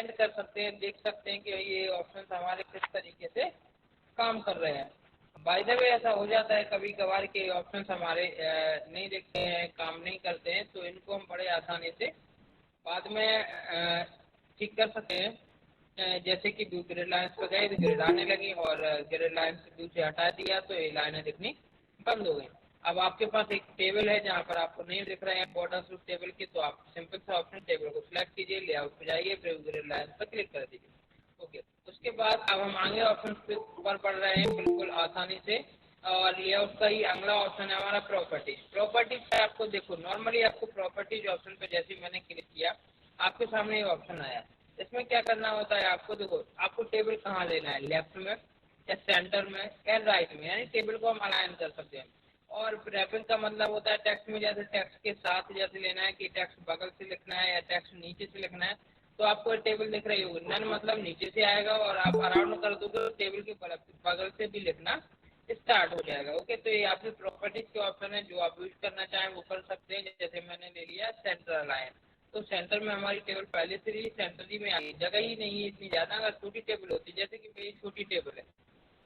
Extend कर सकते हैं, देख सकते हैं कि ये ऑप्शन हमारे किस तरीके से काम कर रहे हैं। बाय द वे ऐसा हो जाता है कभी कभार के ऑप्शंस हमारे नहीं दिखते हैं, काम नहीं करते हैं, तो इनको हम बड़े आसानी से बाद में ठीक कर सकते हैं। जैसे कि व्यू ग्रिड लाइन्स पे गए तो ग्रिड आने लगी और ग्रिड लाइन से व्यू से हटा दिया तो ये लाइनें दिखनी बंद हो गई। अब आपके पास एक टेबल है जहाँ पर आपको नहीं दिख रहे हैं बॉर्डर्स उस टेबल की, तो आप सिंपल सा ऑप्शन टेबल को सिलेक्ट कीजिए, लेआउट पे जाइए, फिर ग्रिड लाइन्स पर क्लिक कर दीजिए। ओके, उसके बाद अब हम आगे ऑप्शन पर पढ़ रहे हैं बिल्कुल आसानी से, और लेआउट का ही अगला ऑप्शन है हमारा प्रॉपर्टीज। प्रॉपर्टीज पे आपको देखो, नॉर्मली आपको प्रॉपर्टीज ऑप्शन पे जैसे मैंने क्लिक किया आपके सामने ये ऑप्शन आया। इसमें क्या करना होता है, आपको देखो आपको टेबल कहाँ लेना है, लेफ्ट में या सेंटर में या राइट में, यानी टेबल को हम अलाइन कर सकते हैं। और रैपिंग का मतलब होता है टेक्स्ट में, जैसे टेक्स्ट के साथ जैसे लेना है कि टेक्स्ट बगल से लिखना है या टेक्स्ट नीचे से लिखना है, तो आपको टेबल दिख रही होगी, नन मतलब नीचे से आएगा और आप अराउंड कर दोगे तो टेबल के बगल से भी लिखना स्टार्ट हो जाएगा। ओके, तो ये आपकी प्रॉपर्टीज के ऑप्शन है, जो आप यूज करना चाहें वो कर सकते हैं। जैसे मैंने ले लिया सेंटर अलाइन, तो सेंटर में हमारी टेबल पहले से ही सेंटर ही में आ गई, जगह ही नहीं है इतनी ज्यादा। अगर छोटी टेबल होती, जैसे कि मेरी छोटी टेबल है,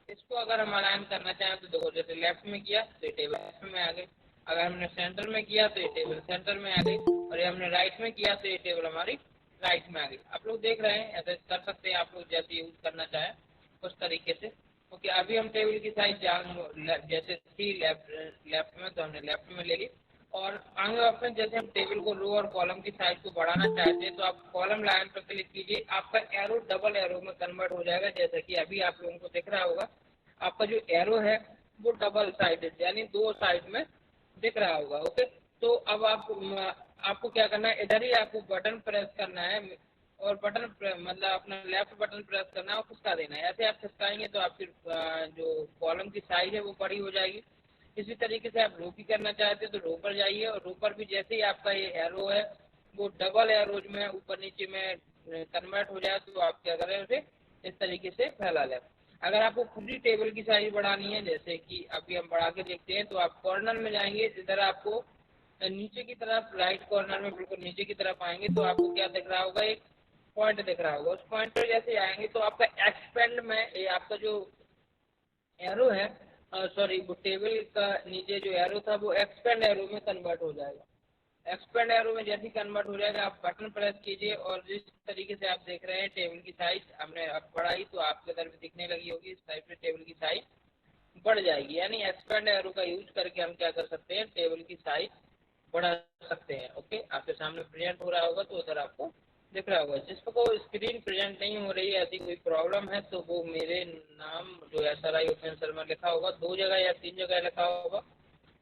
इसको अगर हम अलाइन करना चाहें तो देखो, जैसे लेफ्ट में किया तो ये टेबल लेफ्ट में आ गई, अगर हमने सेंटर में किया तो ये टेबल सेंटर में आ गई, और ये हमने राइट में किया तो ये टेबल हमारी राइट में आ गई। आप लोग देख रहे हैं, ऐसे कर सकते हैं आप लोग जैसे यूज करना चाहें उस तरीके से। ओके, अभी हम टेबल की साइज जैसे थी लेफ्ट में, तो हमने लेफ्ट में ले ली। और आगे ऑप्शन, जैसे हम टेबल को रो और कॉलम की साइज को बढ़ाना चाहते हैं तो आप कॉलम लाइन पर क्लिक कीजिए, आपका एरो डबल एरो में कन्वर्ट हो जाएगा। जैसा कि अभी आप लोगों को दिख रहा होगा, आपका जो एरो है वो डबल साइडेड यानी दो साइड में दिख रहा होगा। ओके, तो अब आपको क्या करना है, इधर ही आपको बटन प्रेस करना है, और बटन मतलब अपना लेफ्ट बटन प्रेस करना है और खिसका देना है। ऐसे आप खिसकाएंगे तो आपकी जो कॉलम की साइज है वो बड़ी हो जाएगी। इसी तरीके से आप रो की करना चाहते हैं तो रो पर जाइए, और रो पर भी जैसे ही आपका ये एरो है वो डबल एरोज में ऊपर नीचे में कन्वर्ट हो जाए तो आप क्या करें, उसे इस तरीके से फैला लें। अगर आपको पूरी टेबल की साइज बढ़ानी है, जैसे कि अभी हम बढ़ा के देखते हैं, तो आप कॉर्नर में जाएंगे, जिधर आपको नीचे की तरफ राइट कॉर्नर में बिल्कुल नीचे की तरफ आएंगे तो आपको क्या दिख रहा होगा, एक पॉइंट दिख रहा होगा। उस पॉइंट पर जैसे आएंगे तो आपका एक्सपेंड में ये आपका जो एरो है, सॉरी, वो टेबल का नीचे जो एरो था वो एक्सपेंड एरो में कन्वर्ट हो जाएगा। एक्सपेंड एरो में जैसे कन्वर्ट हो जाएगा आप बटन प्रेस कीजिए, और जिस तरीके से आप देख रहे हैं टेबल की साइज हमने अब बढ़ाई तो आपके तरफ दिखने लगी होगी, इस टाइप से टेबल की साइज बढ़ जाएगी। यानी एक्सपेंड एरो का यूज करके हम क्या कर सकते हैं, टेबल की साइज बढ़ा सकते हैं। ओके, आपके सामने प्रेजेंट हो रहा होगा तो उधर आपको दिख रहा होगा। जिसको स्क्रीन प्रेजेंट नहीं हो रही है, ऐसी कोई प्रॉब्लम है, तो वो मेरे नाम जो SRI ओपन शर्मा लिखा होगा, 2 जगह या 3 जगह लिखा होगा,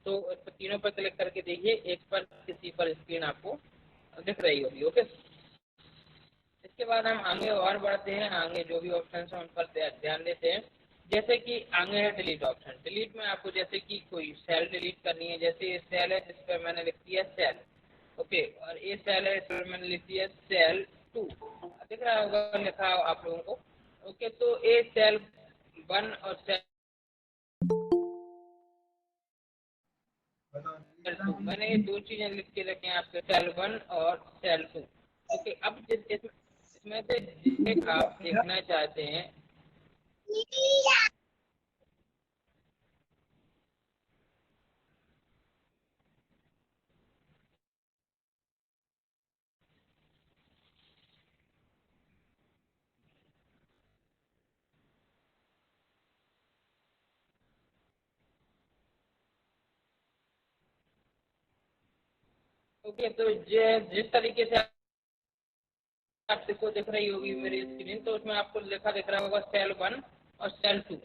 तो तीनों पर क्लिक करके देखिए, एक पर किसी पर स्क्रीन आपको दिख रही होगी। ओके, इसके बाद हम आगे और बढ़ते हैं, आगे जो भी ऑप्शन है उन पर ध्यान देते हैं। जैसे कि आगे है डिलीट ऑप्शन। डिलीट में आपको जैसे कि कोई सेल डिलीट करनी है, जैसे ये सेल है जिस पर मैंने लिख दिया सेल, ओके, और ये सेल है इस पर मैंने लिख दिया सेल 2, दिख रहा होगा लिखा आप लोगों को। ओके, तो ये सेल 1 और सेल 2, मैंने ये 2 चीजें लिख के रखी हैं आपके, सेल 1 और सेल 2। ओके, अब इसमें से जिसे आप देखना चाहते हैं, ओके, तो जिस तरीके से आपको दिख रही होगी मेरी स्क्रीन, तो उसमें आपको लिखा दिख रहा होगा सेल 1 और सेल 2।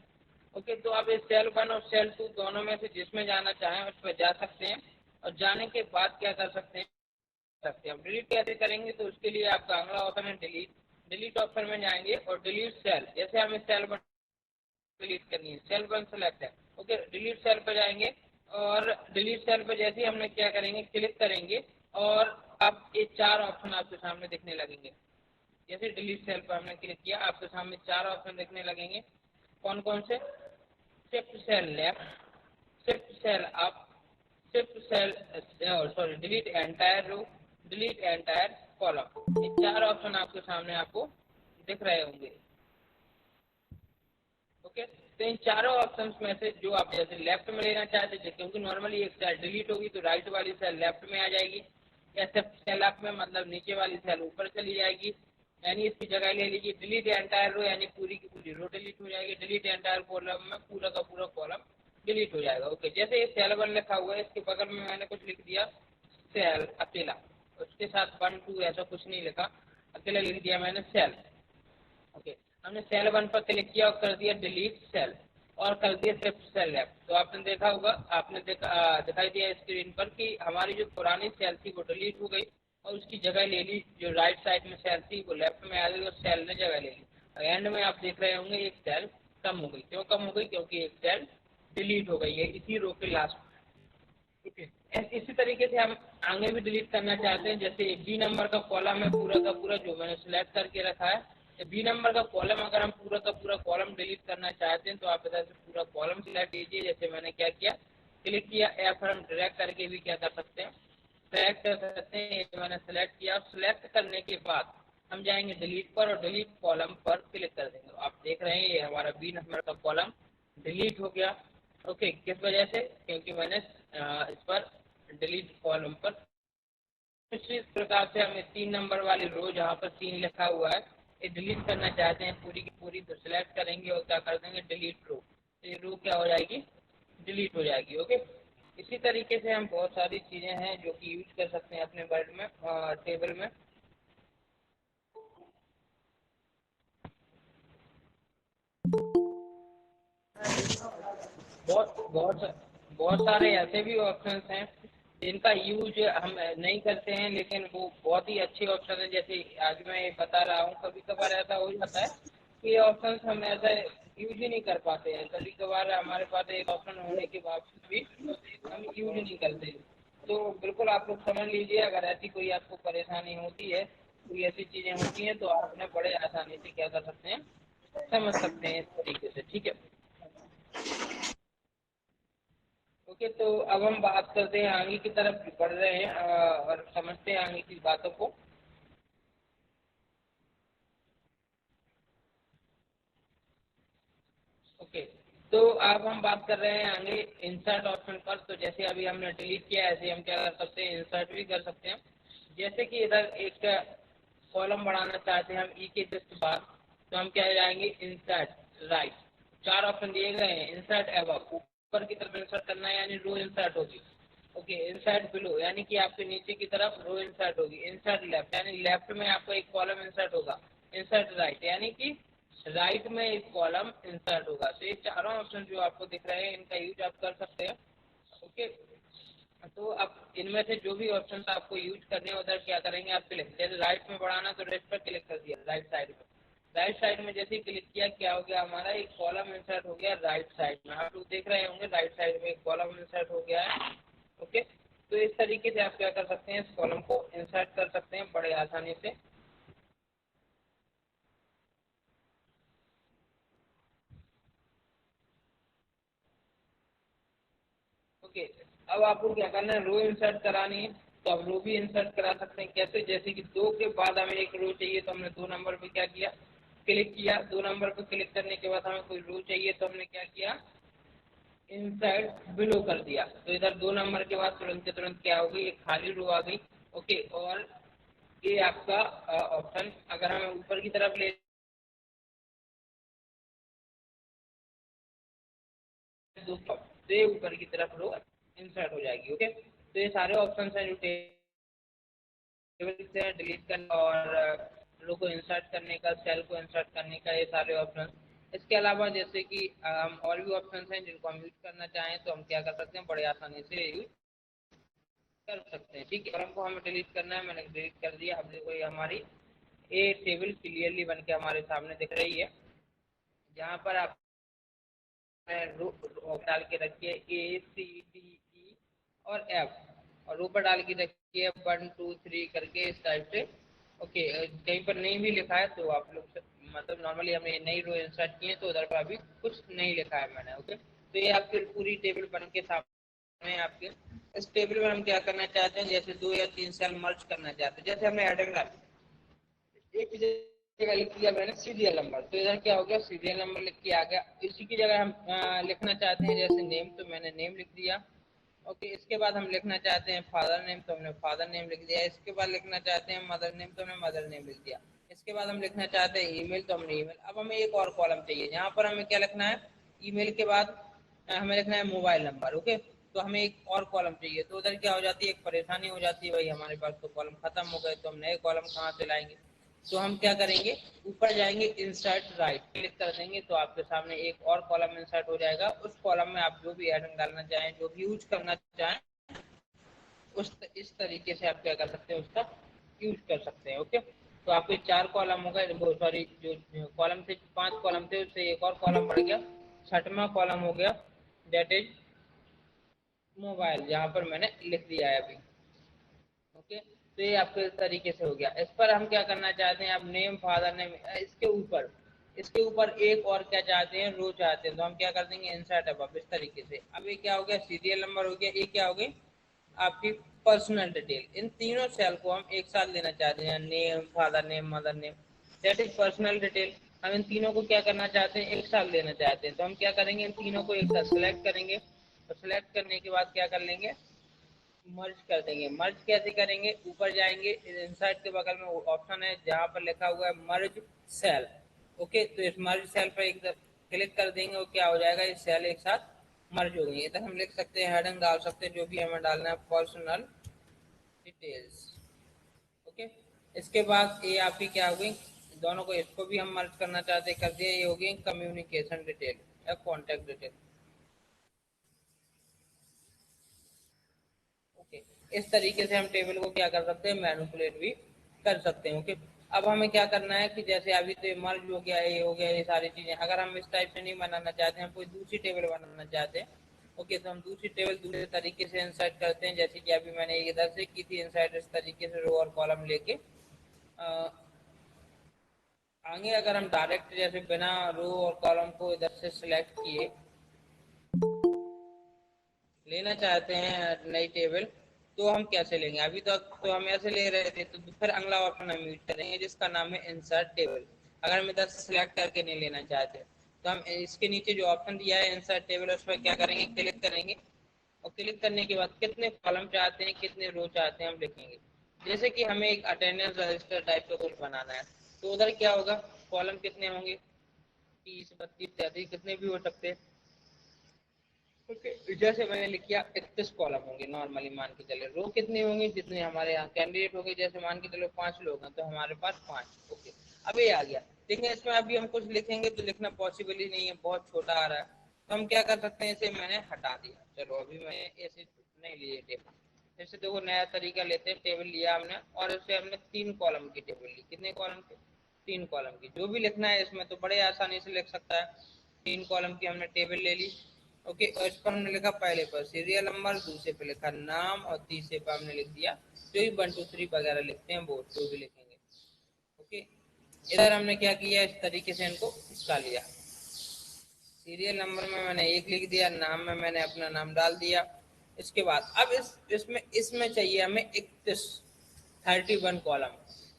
ओके, तो आप इस सेल 1 और सेल 2 दोनों में से जिसमें जाना चाहें उस पर जा सकते हैं, और जाने के बाद क्या कर सकते हैं, डिलीट कैसे करेंगे, तो उसके लिए आपका अगला ऑप्शन है डिलीट। डिलीट ऑप्शन में जाएंगे और डिलीट सेल, जैसे हमें सेल 1 डिलीट करनी है, सेल 1 सेलेक्ट है। ओके, डिलीट सेल पर जाएंगे, और डिलीट सेल पर जैसे ही हमने क्या करेंगे, क्लिक करेंगे, और अब ये 4 ऑप्शन आपके सामने दिखने लगेंगे। जैसे डिलीट सेल पर हमने क्लिक किया, आपके सामने 4 ऑप्शन दिखने लगेंगे। कौन कौन से, shift cell left, shift cell up, shift cell, sorry, delete entire row, delete entire column, ये 4 ऑप्शन आपके सामने आपको दिख रहे होंगे। ओके, तो इन चारों ऑप्शंस में से जो आप जैसे लेफ्ट में लेना चाहते थे, क्योंकि नॉर्मली एक सेल डिलीट होगी तो राइट वाली सेल लेफ्ट में आ जाएगी, या सिर्फ सेल अप में मतलब नीचे वाली सेल ऊपर चली जाएगी, यानी इसकी जगह ले लीजिए डिलीट एंटायर रो, यानी पूरी की पूरी रो डिलीट हो जाएगी। डिलीट एंटायर कॉलम में पूरा का पूरा कॉलम डिलीट हो जाएगा। ओके, जैसे ये सेल 1 लिखा हुआ है, इसके बगल में मैंने कुछ लिख दिया सेल अकेला, उसके साथ 1 2 ऐसा कुछ नहीं लिखा, अकेला लिख दिया मैंने सेल। ओके, हमने सेल 1 पर क्लिक किया और कर दिया डिलीट सेल, और कर दिया शिफ्ट सेल लेफ्ट। तो आपने देखा होगा, आपने दिखाई दिया स्क्रीन पर कि हमारी जो पुरानी सेल थी वो डिलीट हो गई और उसकी जगह ले ली जो राइट साइड में सेल थी वो लेफ्ट में आ गई और सेल ने जगह ले ली। एंड में आप देख रहे होंगे एक सेल कम हो गई। क्यों कम हो गई? क्योंकि एक सेल डिलीट हो गई है इसी रो के लास्ट में। ठीक है, इसी तरीके से हम आगे भी डिलीट करना चाहते हैं। जैसे बी नंबर का कॉलम है पूरा का पूरा जो मैंने सिलेक्ट करके रखा है, बी नंबर का कॉलम अगर हम पूरा का पूरा कॉलम डिलीट करना चाहते हैं तो आप इधर से पूरा कॉलम सिलेक्ट कीजिए। जैसे मैंने क्या किया, क्लिक किया, या फिर हम ड्रैग करके भी क्या कर सकते हैं, सेलेक्ट कर सकते हैं। ये मैंने सेलेक्ट किया, सेलेक्ट करने के बाद हम जाएंगे डिलीट पर और डिलीट कॉलम पर क्लिक कर देंगे। आप देख रहे हैं ये हमारा बी नंबर का कॉलम डिलीट हो गया। ओके, किस वजह से? क्योंकि मैंने इस पर डिलीट कॉलम पर। इसी प्रकार से हमें 3 नंबर वाली रो जहाँ पर 3 लिखा हुआ है ये डिलीट करना चाहते हैं पूरी की पूरी, तो सिलेक्ट करेंगे और क्या कर देंगे डिलीट रो, तो ये रो क्या हो जाएगी, डिलीट हो जाएगी। ओके, इसी तरीके से हम बहुत सारी चीज़ें हैं जो कि यूज कर सकते हैं अपने वर्ड में टेबल में। बहुत बहुत बहुत सारे ऐसे भी ऑप्शंस हैं जिनका यूज हम नहीं करते हैं, लेकिन वो बहुत ही अच्छे ऑप्शन है। जैसे आज मैं ये बता रहा हूँ, कभी कभार ऐसा हो जाता है कि ये ऑप्शंस हम ऐसा यूज ही नहीं कर पाते हैं। कभी कभार हमारे पास एक ऑप्शन होने के बावजूद भी हम यूज नहीं करते। तो बिल्कुल आप लोग समझ लीजिए, अगर ऐसी कोई आपको परेशानी होती है, कोई ऐसी चीज़ें होती हैं, तो आप उन्हें बड़े आसानी से क्या कर सकते हैं, समझ सकते हैं इस तरीके से। ठीक है, ओके, तो अब हम बात करते हैं आगे की तरफ बढ़ रहे हैं और समझते हैं आगे की बातों को। ओके, तो अब हम बात कर रहे हैं आगे इंसर्ट ऑप्शन पर। तो जैसे अभी हमने डिलीट किया, ऐसे हम क्या कर सकते हैं, इंसर्ट भी कर सकते हैं। जैसे कि इधर एक कॉलम बढ़ाना चाहते हैं हम ई के जस्ट बाद, तो हम क्या जाएंगे इंसर्ट राइट, 4 ऑप्शन दिए गए हैं। इंसर्ट एबव, ऊपर की तरफ इंसर्ट करना है यानी रो इंसर्ट होगी। ओके, इंसर्ट बिलो यानी कि आपके नीचे की तरफ रो इंसर्ट होगी। इंसर्ट लेफ्ट यानी लेफ्ट में आपको एक कॉलम इंसर्ट होगा। इंसर्ट राइट यानी कि राइट में एक कॉलम इंसर्ट होगा। तो ये चारों ऑप्शन जो आपको दिख रहे हैं इनका यूज आप कर सकते हैं। ओके, तो अब इनमें से जो भी ऑप्शन आपको यूज करने हैं उधर क्या करेंगे, आप क्लिक, जैसे राइट में बढ़ाना तो राइट पर क्लिक कर दिया, राइट साइड में। राइट साइड में जैसे ही क्लिक किया क्या हो गया, हमारा एक कॉलम इंसर्ट हो गया राइट साइड में। आप लोग देख रहे होंगे राइट साइड में एक कॉलम इंसर्ट हो गया है। ओके, तो इस तरीके से आप क्या कर सकते हैं, इस कॉलम को इंसर्ट कर सकते हैं बड़े आसानी से। ओके, अब आपको क्या करना है, रो इंसर्ट करानी है, तो आप रो भी इंसर्ट करा सकते हैं। कैसे? जैसे कि 2 के बाद हमें एक रो चाहिए तो हमने 2 नंबर पे क्या किया, क्लिक किया। 2 नंबर पे क्लिक करने के बाद हमें कोई रो चाहिए तो हमने क्या किया, इंसर्ट बिलो कर दिया। तो इधर 2 नंबर के बाद तुरंत के तुरंत क्या हो गई, एक खाली रो आ गई। ओके, और ये आपका ऑप्शन अगर हमें ऊपर की तरफ ले दो तो ये ऊपर की तरफ रो इंसर्ट हो जाएगी। ओके, तो ये सारे ऑप्शन हैं जो टेबल से डिलीट करने और रो को इंसर्ट करने का, सेल को इंसर्ट करने का, ये सारे ऑप्शन। इसके अलावा जैसे कि हम और भी ऑप्शन हैं जिनको हम यूज करना चाहें तो हम क्या कर सकते हैं, बड़े आसानी से यूज कर सकते हैं। ठीक है, और हमको हमें डिलीट करना है, मैंने डिलीट कर दिया। अब देखो ये हमारी ए टेबल क्लियरली बन के हमारे सामने दिख रही है, जहाँ पर आप रो डाल के रखिए ACDE और F, और ऊपर डाल के रखिए 1 2 3 करके इस टाइप से। ओके, कहीं पर नहीं भी लिखा है तो आप लोग मतलब नॉर्मली हमने नई रो इंसर्ट की है तो उधर पर अभी कुछ नहीं लिखा है मैंने। ओके, तो ये आपकी पूरी टेबल बन के सामने आपके इस टेबल में हम क्या करना चाहते हैं, जैसे 2 या 3 सेल मर्ज करना चाहते हैं। जैसे हमने हेडिंग डाली, एक जगह लिख दिया मैंने सीरियल नंबर, तो इधर क्या हो गया, सीरियल नंबर लिख के आ गया। इसी की जगह हम लिखना चाहते हैं जैसे नेम, तो मैंने नेम लिख दिया। ओके, इसके बाद हम लिखना चाहते हैं फादर नेम, तो हमने फादर नेम लिख दिया। इसके बाद लिखना चाहते हैं मदर नेम, तो हमने मदर नेम लिख दिया। इसके बाद हम लिखना चाहते हैं ईमेल, तो हमने ईमेल। अब हमें एक और कॉलम चाहिए, यहाँ पर हमें क्या लिखना है, ईमेल के बाद हमें लिखना है मोबाइल नंबर। ओके, तो हमें एक और कॉलम चाहिए, तो उधर क्या हो जाती है, एक परेशानी हो जाती है, भाई हमारे पास तो कॉलम खत्म हो गए, तो हम नए कॉलम कहाँ से लाएंगे। तो हम क्या करेंगे, ऊपर जाएंगे, इंसर्ट राइट क्लिक कर देंगे, तो आपके सामने एक और कॉलम इंसर्ट हो जाएगा। उस कॉलम में आप जो भी हेडिंग डालना चाहें, जो भी यूज करना चाहें, इस तरीके से आप क्या कर सकते हैं, उसका यूज कर सकते हैं। ओके, तो आपके 4 कॉलम हो गए, सॉरी जो कॉलम थे 5 कॉलम थे, उससे एक और कॉलम बढ़ गया, 6वां कॉलम हो गया, दैट इज मोबाइल, जहाँ पर मैंने लिख दिया है अभी। ओके, तो ये आपके तरीके से हो गया। इस पर हम क्या करना चाहते हैं, अब नेम फादर नेम, इसके ऊपर एक और क्या चाहते हैं, रो चाहते हैं, तो हम क्या कर देंगे, इंसर्ट अब इस तरीके से। अब ये क्या हो गया, सीरियल नंबर हो गया। ये क्या हो गई, आपकी पर्सनल डिटेल। इन तीनों सेल को हम एक साथ लेना चाहते हैं, name father name mother name, that is personal detail. हम इन तीनों को क्या करना चाहते हैं, एक साथ लेना चाहते हैं, तो हम क्या करेंगे, इन तीनों को एक साथ सिलेक्ट करेंगे। तो सिलेक्ट करने के बाद क्या कर लेंगे, मर्ज कर देंगे। मर्ज कैसे करेंगे, ऊपर जाएंगे, इंसर्ट के बगल में ऑप्शन है जहाँ पर लिखा हुआ है मर्ज सेल। ओके, तो इस मर्ज सेल पर एक क्लिक कर देंगे और क्या हो जाएगा, ये सेल एक साथ मर्ज हो गई। इधर हम लिख सकते हैं, हेडिंग डाल सकते हैं, जो भी हमें डालना है, पर्सनल डिटेल्स। ओके, इसके बाद ये आपकी क्या हो गई, दोनों को, इसको भी हम मर्ज करना चाहते कर दिया, ये हो गई कम्युनिकेशन डिटेल या कॉन्टेक्ट डिटेल। ओके, इस तरीके से हम टेबल को क्या कर सकते हैं, मैनिपुलेट भी कर सकते हैं। ओके, अब हमें क्या करना है कि जैसे अभी तो मर्ज हो गया, ये हो गया, ये सारी चीजें, अगर हम इस टाइप से नहीं बनाना चाहते हैं, हम कोई दूसरी टेबल बनाना चाहते हैं, ओके, तो हम दूसरी टेबल दूसरे तरीके से इंसर्ट करते हैं, जैसे कि अभी मैंने इधर से की थी इंसर्ट, इस तरीके से रो और कॉलम लेके आगे। अगर हम डायरेक्ट जैसे बिना रो और कॉलम को इधर से सिलेक्ट किए लेना चाहते हैं नई टेबल, तो हम कैसे लेंगे, अभी तक तो हम ऐसे ले रहे थे, तो फिर अगला ऑप्शन हम यूज करेंगे जिसका नाम है इंसर्ट टेबल। अगर हम इधर से सिलेक्ट करके नहीं लेना चाहते, तो हम इसके नीचे जो ऑप्शन दिया है इंसर्ट टेबल, उस पर क्या करेंगे, क्लिक करेंगे, और क्लिक करने के बाद कितने कॉलम चाहते हैं, कितने रो चाहते हैं, हम लिखेंगे। जैसे कि हमें एक अटेंडेंस रजिस्टर टाइप का कुछ बनाना है, तो उधर क्या होगा, कॉलम कितने होंगे, 30 32 33 कितने भी हो सकते हैं। ओके, जैसे मैंने लिख किया 31 कॉलम होंगे नॉर्मली, मान के चले। रो कितनी होंगी, जितने हमारे यहाँ कैंडिडेट हो गए, जैसे मान के चलो 5 लोग हैं, तो हमारे पास 5। ओके, अब ये आ गया। देखिए, इसमें अभी हम कुछ लिखेंगे तो लिखना पॉसिबल ही नहीं है, बहुत छोटा आ रहा है, तो हम क्या कर सकते हैं, इसे मैंने हटा दिया। चलो, अभी मैंने ऐसे नहीं लिए टेबल, फिर से देखो नया तरीका लेते हैं। टेबल लिया हमने और उससे हमने 3 कॉलम की टेबल ली। कितने कॉलम की, 3 कॉलम की। जो भी लिखना है इसमें तो बड़े आसानी से लिख सकता है। 3 कॉलम की हमने टेबल ले ली। ओके, और इस पर हमने लिखा पहले पर सीरियल नंबर, दूसरे पे लिखा नाम, और तीसरे पर हमने लिख दिया जो भी 1 2 3 वगैरह लिखते हैं वो जो भी लिखेंगे। ओके, इधर हमने क्या किया, इस तरीके से इनको इसका लिया। सीरियल नंबर में मैंने 1 लिख दिया, नाम में मैंने अपना नाम डाल दिया। इसके बाद अब इसमें इसमें चाहिए हमें 31 कॉलम,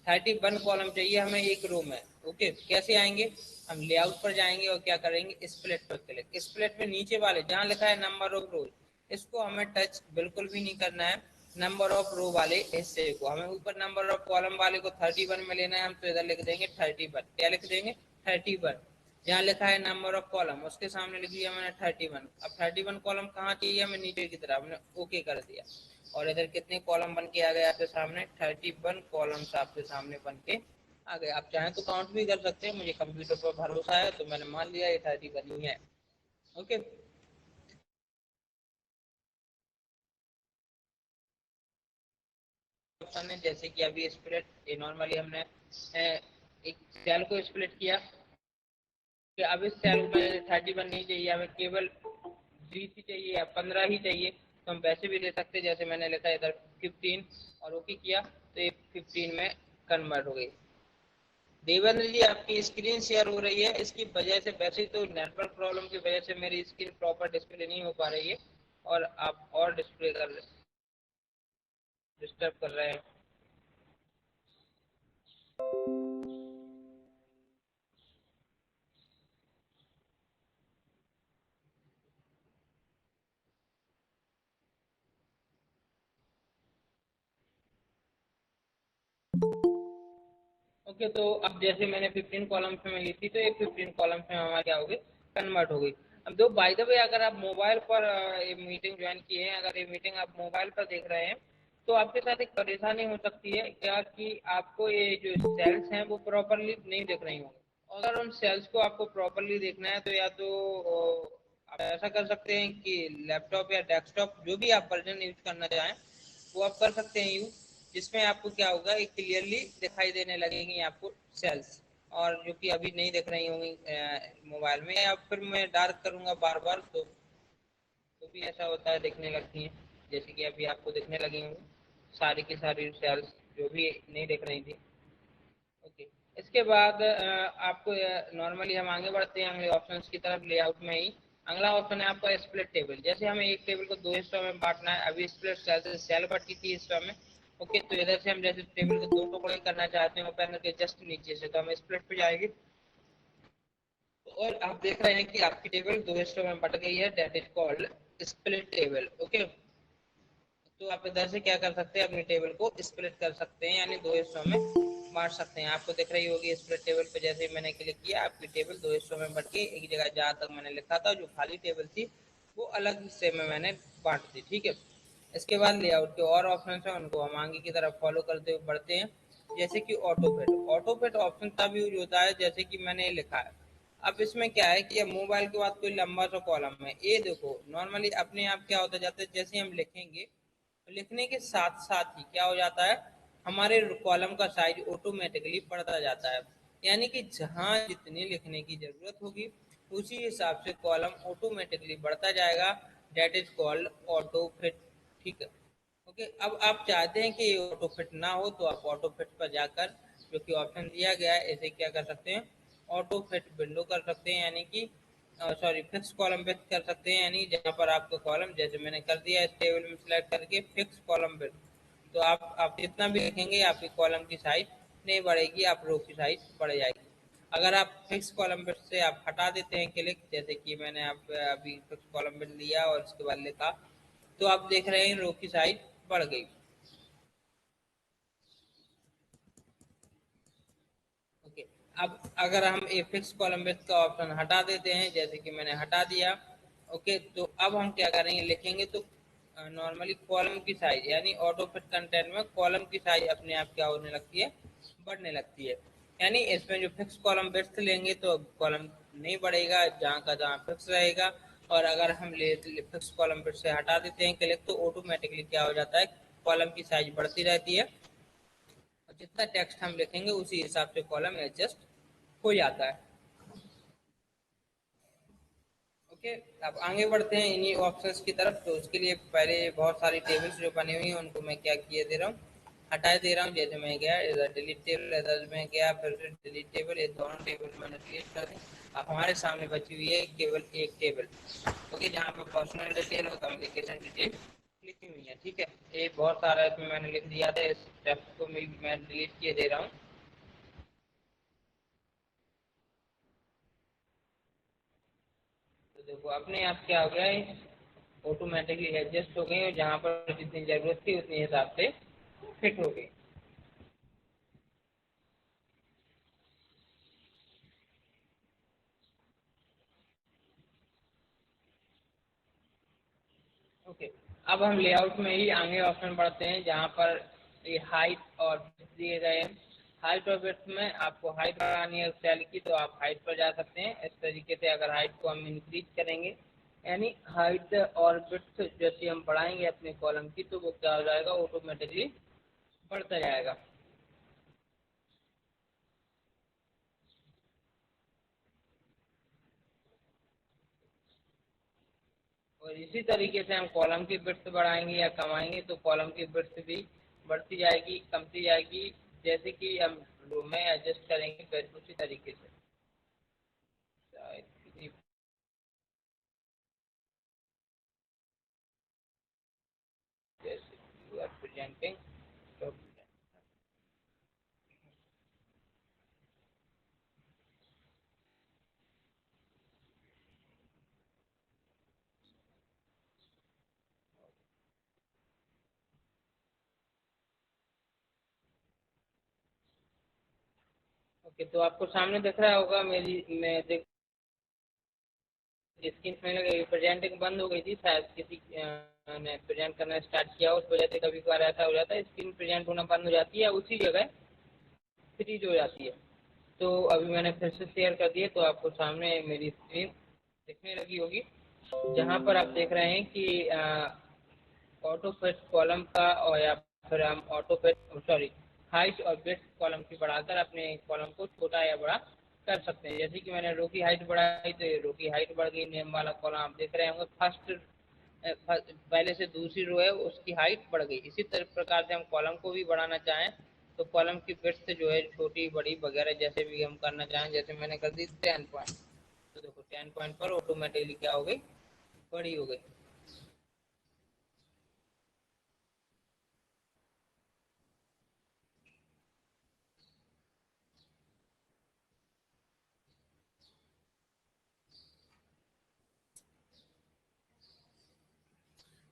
31 कॉलम चाहिए हमें एक रो में। ओके, कैसे आएंगे, हम लेआउट पर जाएंगे और क्या करेंगे, स्प्लिट पर क्लिक। स्प्लिट में नीचे वाले जहाँ लिखा है नंबर ऑफ रोज, इसको हमें टच बिल्कुल भी नहीं करना है। नंबर ऑफ रो वाले हिस्से को हमें, ऊपर नंबर ऑफ कॉलम वाले को 31 में लेना है, हम तो इधर लिख देंगे 31। क्या लिख देंगे, 31। जहाँ लिखा है नंबर ऑफ कॉलम, उसके सामने लिख दिया मैंने 31। अब 31 कॉलम कहाँ चाहिए हमें, नीचे की तरफ, हमने ओके कर दिया। और इधर कितने कॉलम बन के आ गए आपके सामने, 31 कॉलम्स आपके सामने बन के आ गए। आप चाहें तो काउंट भी कर सकते हैं, मुझे कंप्यूटर पर भरोसा है तो मैंने मान लिया ये 31 ही है। ओके, ऑप्शन है जैसे कि अभी स्प्लिट, नॉर्मली हमने एक सेल को स्प्लिट किया कि अब इस सेल में 31 नहीं चाहिए, हमें केवल 20 ही चाहिए या 15 ही चाहिए, तो हम वैसे भी ले सकते हैं। जैसे मैंने लिखा इधर 15 और ओके किया, तो ये 15 में कन्वर्ट हो गई। देवेंद्र जी, आपकी स्क्रीन शेयर हो रही है, इसकी वजह से, वैसे तो नेटवर्क प्रॉब्लम की वजह से मेरी स्क्रीन प्रॉपर डिस्प्ले नहीं हो पा रही है, और आप और डिस्प्ले कर रहे डिस्टर्ब कर रहे हैं। ओके, तो अब जैसे मैंने 15 कॉलम्स में ली थी, तो ये 15 कॉलम्स में हमारा क्या हो गई, कन्वर्ट हो गई। अब दो बाय द वे, अगर आप मोबाइल पर ये मीटिंग ज्वाइन किए हैं, अगर ये मीटिंग आप मोबाइल पर देख रहे हैं, तो आपके साथ एक परेशानी हो सकती है क्या कि आपको ये जो सेल्स हैं वो प्रॉपरली नहीं दिख रही होंगी। अगर उन सेल्स को आपको प्रॉपरली देखना है, तो या तो आप ऐसा कर सकते हैं कि लैपटॉप या डेस्कटॉप जो भी आप वर्जन यूज करना चाहें वो आप कर सकते हैं यूज, जिसमें आपको क्या होगा, एक क्लियरली दिखाई देने लगेंगी आपको सेल्स, और जो कि अभी नहीं दिख रही होंगी मोबाइल में, या फिर मैं डार्क करूंगा बार बार तो भी ऐसा होता है, दिखने लगती हैं, जैसे कि अभी आपको दिखने लगी होंगी सारी की सारी सेल्स जो भी नहीं दिख रही थी। ओके, इसके बाद आपको नॉर्मली हम आगे बढ़ते हैं अगले ऑप्शंस की तरफ, लेआउट में ही अगला ऑप्शन है आपका स्प्लिट टेबल। जैसे हमें एक टेबल को दो हिस्सों में बांटना है, अभी स्प्लिट सेल सेल बटी थी हिस्सों में। ओके, तो इधर से हम जैसे टेबल को दो टुकड़े करना चाहते हैं पैनल के जस्ट नीचे से, तो हम स्प्लिट पे जाएंगे, और आप देख रहे हैं कि आपकी टेबल दो हिस्सों में बट गई है, that is called split table. Okay, तो आप इधर से क्या कर सकते हैं, अपनी टेबल को स्प्लिट कर सकते हैं, यानी दो हिस्सों में बांट सकते हैं। आपको दिख रही होगी स्प्लिट टेबल पे, जैसे ही मैंने क्लिक किया आपकी टेबल दो हिस्सों में बट के एक जगह जहाँ तक मैंने लिखा था जो खाली टेबल थी वो अलग हिस्से में मैंने बांट दी। ठीक है, इसके बाद लेआउट के और ऑप्शन है, उनको हम आगे की तरफ फॉलो करते हुए बढ़ते हैं। जैसे कि auto fit, auto fit option तब यूज होता है जैसे कि मैंने ये लिखा है। अब इसमें क्या है कि अब मोबाइल के बाद कोई लंबा सा कॉलम है, ये देखो नॉर्मली अपने आप क्या होता जाता है, जैसे हम लिखेंगे लिखने के साथ साथ ही क्या हो जाता है, हमारे कॉलम का साइज ऑटोमेटिकली बढ़ता जाता है, यानी कि जहां जितनी लिखने की जरूरत होगी उसी हिसाब से कॉलम ऑटोमेटिकली बढ़ता जाएगा, that is called auto fit. ठीक है, ओके, अब आप चाहते हैं कि ये ऑटो फिट ना हो, तो आप ऑटो फिट पर जाकर जो कि ऑप्शन दिया गया है इसे क्या कर सकते हैं, ऑटो फिट विंडो कर सकते हैं, यानी कि सॉरी फिक्स कॉलम पे कर सकते हैं, यानी जहाँ पर आपका कॉलम जैसे मैंने कर दिया इस टेबल में सिलेक्ट करके फिक्स कॉलम पे, तो आप जितना भी लिखेंगे आपकी कॉलम की साइज नहीं बढ़ेगी, आप रो की साइज बढ़ जाएगी। अगर आप फिक्स कॉलम बिट से आप हटा देते हैं क्लिक, जैसे कि मैंने आप अभी फिक्स कॉलम बिट लिया और उसके बाद लिखा, तो आप देख रहे हैं रो की साइज बढ़ गई। ओके, अब अगर हम ए फिक्स कॉलम बेस का ऑप्शन हटा देते हैं, जैसे कि मैंने हटा दिया, ओके, तो अब हम क्या करेंगे, लिखेंगे तो नॉर्मली कॉलम की साइज यानी ऑटो फिट कंटेंट में कॉलम की साइज अपने आप क्या होने लगती है, बढ़ने लगती है। यानी इसमें जो फिक्स कॉलम बेस लेंगे तो कॉलम नहीं बढ़ेगा, जहाँ का जहाँ फिक्स रहेगा, और अगर हम ले फिक्स कॉलम बेस से हटा देते हैं क्लिक, तो ऑटोमेटिकली क्या हो जाता है, कॉलम की साइज बढ़ती रहती है, और जितना टेक्स्ट हम लिखेंगे उसी हिसाब से कॉलम एडजस्ट हो जाता है। ओके, अब आगे बढ़ते हैं इन्हीं ऑप्शंस की तरफ। तो उसके लिए पहले बहुत सारी टेबल्स जो बनी हुई हैं उनको मैं क्या किए दे रहा हूँ, हटा दे रहा हूँ। जैसे मैं गया इधर डिलीट टेबल, इधर में गया फिर से डिलीट टेबल, ये दोनों टेबल मैंने डिलीट कर दी। अब हमारे सामने बची हुई है केवल एक टेबल, ओके, जहाँ पर पर्सनल डिटेल और कम्युनिकेशन डिटेल लिखी हुई है। ठीक है, ये बहुत सारा इसमें मैंने लिख दिया था, इस टेक्स्ट को मैं डिलीट किए दे रहा हूँ। तो देखो अपने आप क्या हो गया है, ऑटोमेटिकली एडजस्ट हो गई, और जहाँ पर जितनी जरूरत थी उतने हिसाब से फिट हो गई। ओके, अब हम लेआउट में ही आगे ऑप्शन बढ़ते हैं, जहाँ पर ये हाइट और विड्थ दिए गए हैं। हाइट और विड्थ में आपको हाइट बढ़ानी है सेल की, तो आप हाइट पर जा सकते हैं। इस तरीके से अगर हाइट को हम इंक्रीज करेंगे, यानी हाइट और विड्थ जैसे हम बढ़ाएंगे अपने कॉलम की, तो वो क्या हो जाएगा, ऑटोमेटिकली बढ़ता जाएगा। और इसी तरीके से हम कॉलम की विड्थ बढ़ाएंगे या कमाएंगे, तो कॉलम की विड्थ भी बढ़ती जाएगी, कमती जाएगी, जैसे कि हम रो में एडजस्ट करेंगे फिर उसी तरीके से। जैसे यू आर प्रेजेंटिंग, ओके, तो आपको सामने दिख रहा होगा मैं देख स्क्रीन में प्रेजेंटिंग बंद हो गई थी, शायद किसी ने प्रेजेंट करना स्टार्ट किया, उस वजह से कभी कभार ऐसा हो जाता है स्क्रीन प्रेजेंट होना बंद हो जाती है, उसी जगह फ्रीज हो जाती है। तो अभी मैंने फिर से शेयर कर दिए, तो आपको सामने मेरी स्क्रीन दिखने लगी होगी, जहाँ पर आप देख रहे हैं कि ऑटो फिट कॉलम का, और या फिर हम ऑटो फिट सॉरी हाइट और विड्थ कॉलम की बढ़ाकर अपने कॉलम को छोटा या बड़ा कर सकते हैं। जैसे कि मैंने रो की हाइट बढ़ाई तो रो की हाइट बढ़ गई, नेम वाला कॉलम आप देख रहे होंगे फर्स्ट पहले से दूसरी रो है उसकी हाइट बढ़ गई। इसी तरह प्रकार से हम कॉलम को भी बढ़ाना चाहें तो कॉलम की विड्थ जो है छोटी बड़ी वगैरह जैसे भी हम करना चाहें, जैसे मैंने कर दी 10 पॉइंट, तो देखो 10 पॉइंट पर ऑटोमेटिकली क्या हो गई, बड़ी हो गई।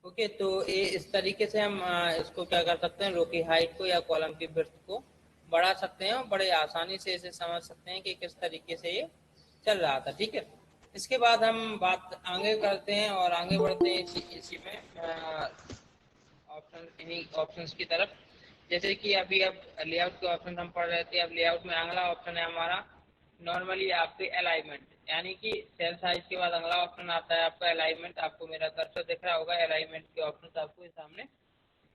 ओके, तो ये इस तरीके से हम इसको क्या कर सकते हैं, रो की हाइट को या कॉलम की विड्थ को बढ़ा सकते हैं और बड़े आसानी से इसे समझ सकते हैं कि किस तरीके से ये चल रहा था। ठीक है, इसके बाद हम बात आगे करते हैं और आगे बढ़ते हैं इसी में ऑप्शन, इन्हीं ऑप्शंस की तरफ। जैसे कि अभी अब लेआउट के ऑप्शन हम पढ़ रहे थे, अब लेआउट में अगला ऑप्शन है हमारा नॉर्मली आपके अलाइनमेंट, यानी कि सेल साइज के बाद अगला ऑप्शन आता है आपका अलाइनमेंट। आपको मेरा कर्सर दिख रहा होगा, अलाइनमेंट के ऑप्शन आपको सामने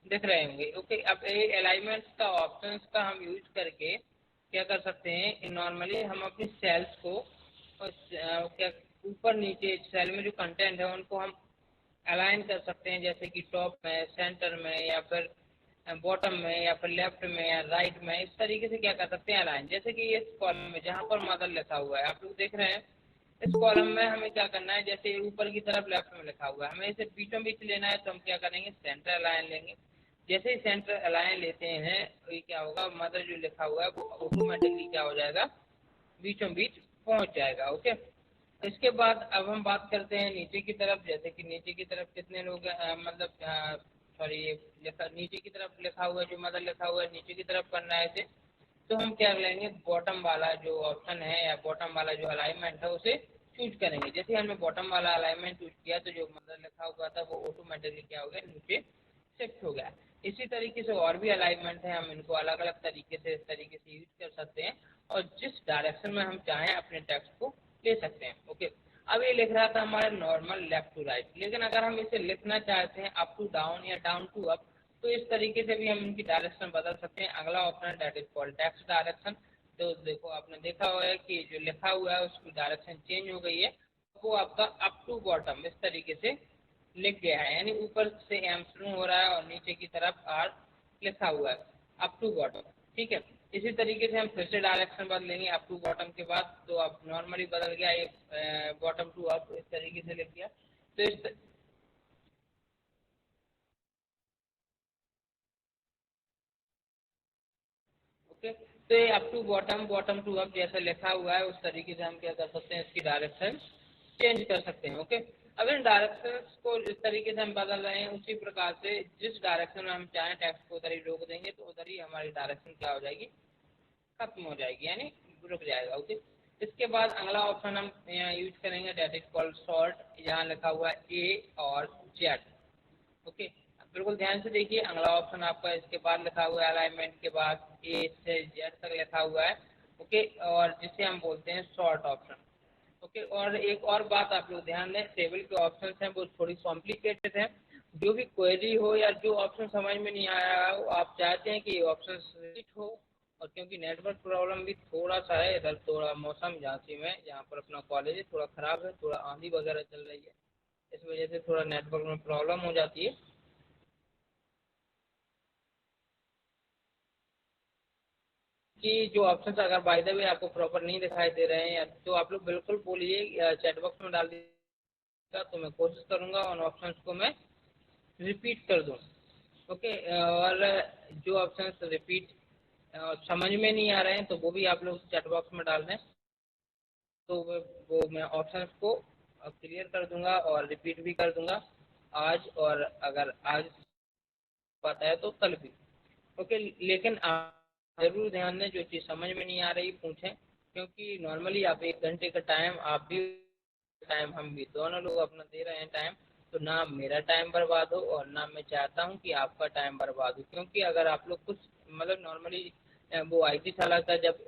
दिख रहे होंगे। ओके, अब ये अलाइनमेंट का ऑप्शन का हम यूज करके क्या कर सकते हैं, नॉर्मली हम अपनी सेल्स को क्या ऊपर नीचे सेल में जो कंटेंट है उनको हम अलाइन कर सकते हैं, जैसे कि टॉप में, सेंटर में, या फिर बॉटम में, या फिर लेफ्ट में या राइट में। इस तरीके से क्या कर सकते हैं अलाइन। जैसे कि इस कॉलम में जहाँ पर मदर लिखा हुआ है आप लोग देख रहे हैं, इस कॉलम में हमें क्या करना है, जैसे ऊपर की तरफ लेफ्ट में लिखा हुआ है हमें इसे बीचों बीच लेना है, तो हम क्या करेंगे, सेंटर अलाइन लेंगे। जैसे ही सेंटर अलाइन लेते हैं तो ये क्या होगा, मदर जो लिखा हुआ है वो ऑटोमेटिकली क्या हो जाएगा, बीचों बीच पहुंच जाएगा। ओके, इसके बाद अब हम बात करते हैं नीचे की तरफ। जैसे कि नीचे की तरफ कितने लोग मतलब सॉरी ये नीचे की तरफ लिखा हुआ है, जो मदर लिखा हुआ है नीचे की तरफ करना है इसे, तो हम क्या लेंगे, बॉटम वाला जो ऑप्शन है या बॉटम वाला जो अलाइनमेंट है उसे चूज करेंगे। जैसे हमने बॉटम वाला अलाइनमेंट चूज किया तो जो मदर लिखा हुआ था वो ऑटोमेटिकली क्या हो गया, नीचे शिफ्ट हो गया। इसी तरीके से और भी अलाइनमेंट है, हम इनको अलग अलग तरीके से इस तरीके से यूज कर सकते हैं और जिस डायरेक्शन में हम चाहें अपने टेक्स्ट को ले सकते हैं। ओके, अब ये लिख रहा था हमारा नॉर्मल लेफ्ट टू राइट, लेकिन अगर हम इसे लिखना चाहते हैं अप टू डाउन या डाउन टू अप, तो इस तरीके से भी हम इनकी डायरेक्शन बदल सकते हैं। अगला ऑप्शन है that is called text direction. तो देखो आपने देखा हुआ है कि जो लिखा हुआ है उसकी डायरेक्शन चेंज हो गई है, वो आपका अप टू बॉटम इस तरीके से लिख गया है, यानी ऊपर से एम शुरू हो रहा है और नीचे की तरफ आर लिखा हुआ है, अप टू बॉटम। ठीक है, इसी तरीके से हम फिर से डायरेक्शन बदलेंगे अप टू बॉटम के बाद, तो अब नॉर्मली बदल गया ये बॉटम टू अप इस तरीके से लिख गया। तो ओके, तो ये up to bottom, bottom to up जैसा लिखा हुआ है उस तरीके से हम क्या कर सकते हैं, इसकी डायरेक्शन चेंज कर सकते हैं। ओके, अब इन डायरेक्शंस को इस तरीके से हम बदल रहे हैं, उसी प्रकार से जिस डायरेक्शन में हम चाहें टेक्स्ट को उधर ही रोक देंगे तो उधर ही हमारी डायरेक्शन क्या हो जाएगी, खत्म हो जाएगी, यानी रुक जाएगा। ओके, इसके बाद अगला ऑप्शन हम यहाँ यूज करेंगे दैट इज कॉल्ड सॉर्ट। यहाँ लिखा हुआ है ए और जेड। ओके, बिल्कुल ध्यान से देखिए, अगला ऑप्शन आपका इसके बाद लिखा हुआ है अलाइनमेंट के बाद ए से जेड तक लिखा हुआ है। ओके, और जिसे हम बोलते हैं सॉर्ट ऑप्शन। ओके, और एक और बात आप लोग ध्यान दें, टेबल के ऑप्शन हैं वो थोड़ी कॉम्प्लिकेटेड है। जो भी क्वेरी हो या जो ऑप्शन समझ में नहीं आया हो, आप चाहते हैं कि ऑप्शन स्विच हो, और क्योंकि नेटवर्क प्रॉब्लम भी थोड़ा सा है इधर, थोड़ा मौसम झांसी में जहाँ पर अपना कॉलेज है थोड़ा खराब है, थोड़ा आंधी वगैरह चल रही है, इस वजह से थोड़ा नेटवर्क में प्रॉब्लम हो जाती है। कि जो ऑप्शंस अगर बाय द वे आपको प्रॉपर नहीं दिखाई दे रहे हैं तो आप लोग बिल्कुल बोलिए, चैट बॉक्स में डाल दीजिएगा, तो मैं कोशिश करूंगा उन ऑप्शंस को मैं रिपीट कर दूं। ओके, और जो ऑप्शंस रिपीट समझ में नहीं आ रहे हैं तो वो भी आप लोग चैट बॉक्स में डाल दें, तो वो मैं ऑप्शंस को क्लियर कर दूंगा और रिपीट भी कर दूंगा आज, और अगर आज पता है तो कल भी। ओके, लेकिन ज़रूर ध्यान दें, जो चीज़ समझ में नहीं आ रही पूछें, क्योंकि नॉर्मली आप 1 घंटे का टाइम, आप भी टाइम, हम भी, दोनों लोग अपना दे रहे हैं टाइम, तो ना मेरा टाइम बर्बाद हो और ना मैं चाहता हूँ कि आपका टाइम बर्बाद हो। क्योंकि अगर आप लोग कुछ मतलब नॉर्मली वो आईटी शाला का जब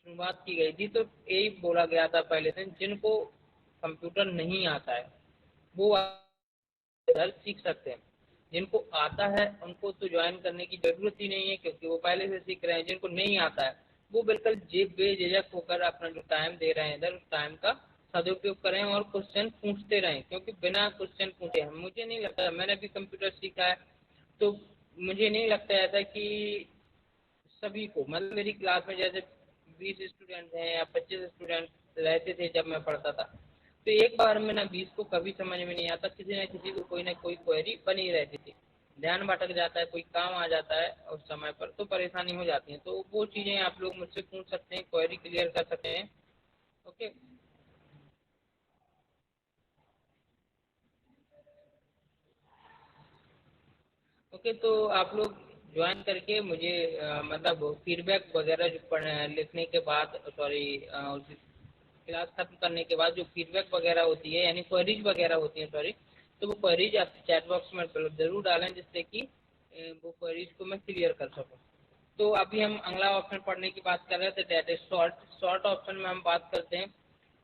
शुरुआत की गई थी तो यही बोला गया था पहले दिन, जिनको कंप्यूटर नहीं आता है वो इधर सीख सकते हैं, जिनको आता है उनको तो ज्वाइन करने की जरूरत ही नहीं है, क्योंकि वो पहले से सीख रहे हैं। जिनको नहीं आता है वो बिल्कुल बेझिझक होकर अपना जो टाइम दे रहे हैं इधर, उस टाइम का सदुपयोग करें और क्वेश्चन पूछते रहें, क्योंकि बिना क्वेश्चन पूछे, मुझे नहीं लगता, मैंने भी कंप्यूटर सीखा है तो मुझे नहीं लगता ऐसा कि सभी को, मतलब मेरी क्लास में जैसे 20 स्टूडेंट हैं या 25 स्टूडेंट रहते थे जब मैं पढ़ता था, तो एक बार में ना 20 को कभी समझ में नहीं आता, किसी न किसी को कोई ना कोई क्वेरी बनी रहती थी। ध्यान भटक जाता है, कोई काम आ जाता है उस समय पर तो परेशानी हो जाती है। तो वो चीज़ें आप लोग मुझसे पूछ सकते हैं, क्वेरी क्लियर कर सकते हैं। ओके। ओके, तो आप लोग ज्वाइन करके मुझे मतलब फीडबैक वगैरह जो लिखने के बाद, सॉरी, क्लास खत्म करने के बाद जो फीडबैक वगैरह होती है, यानी क्वेरीज वगैरह होती है, सॉरी, तो वो क्वेरीज आप चैट बॉक्स में जरूर डालें, जिससे कि वो क्वेरीज को मैं क्लियर कर सकूं। तो अभी हम अगला ऑप्शन पढ़ने की बात कर रहे थे, that is short. Short option में हम बात करते हैं।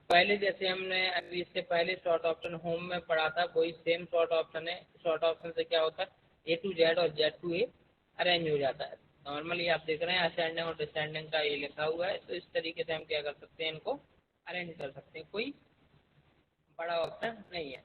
पहले जैसे हमने अभी इससे पहले शॉर्ट ऑप्शन होम में पढ़ा था, वही सेम शॉर्ट ऑप्शन है। शॉर्ट ऑप्शन से क्या होता है, ए टू जेड और जेड टू ए अरेंज हो जाता है। नॉर्मली आप देख रहे हैं असेंडिंग और डिसेंडिंग का ये लिखा हुआ है, तो इस तरीके से हम क्या कर सकते हैं, इनको अरेंज कर सकते हैं, कोई बड़ा ऑप्शन नहीं है।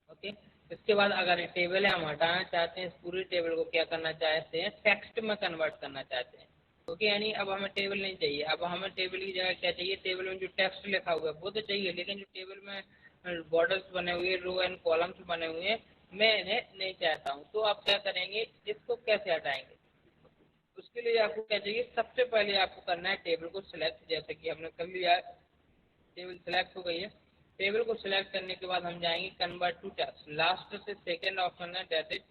ओके। इसके बाद अगर टेबल है, हम हटाना चाहते हैं, इस पूरी टेबल को क्या करना चाहते हैं, टेक्स्ट में कन्वर्ट करना चाहते हैं। ओके, यानी अब हमें टेबल नहीं चाहिए, अब हमें टेबल की जगह क्या चाहिए, टेबल में जो टेक्स्ट लिखा हुआ है वो तो चाहिए, लेकिन जो टेबल में बॉर्डर्स बने हुए, रो एंड कॉलम्स बने हुए हैं, मैं इन्हें नहीं चाहता हूँ। तो आप क्या करेंगे, इसको कैसे हटाएंगे, उसके लिए आपको क्या चाहिए, सबसे पहले आपको करना है टेबल को सिलेक्ट, जैसे कि हमने कर लिया है, टेबल सेलेक्ट हो गई है। टेबल को सिलेक्ट करने के बाद हम जाएंगे कन्वर्ट टू टेक्स्ट, लास्ट से सेकेंड ऑप्शन है that is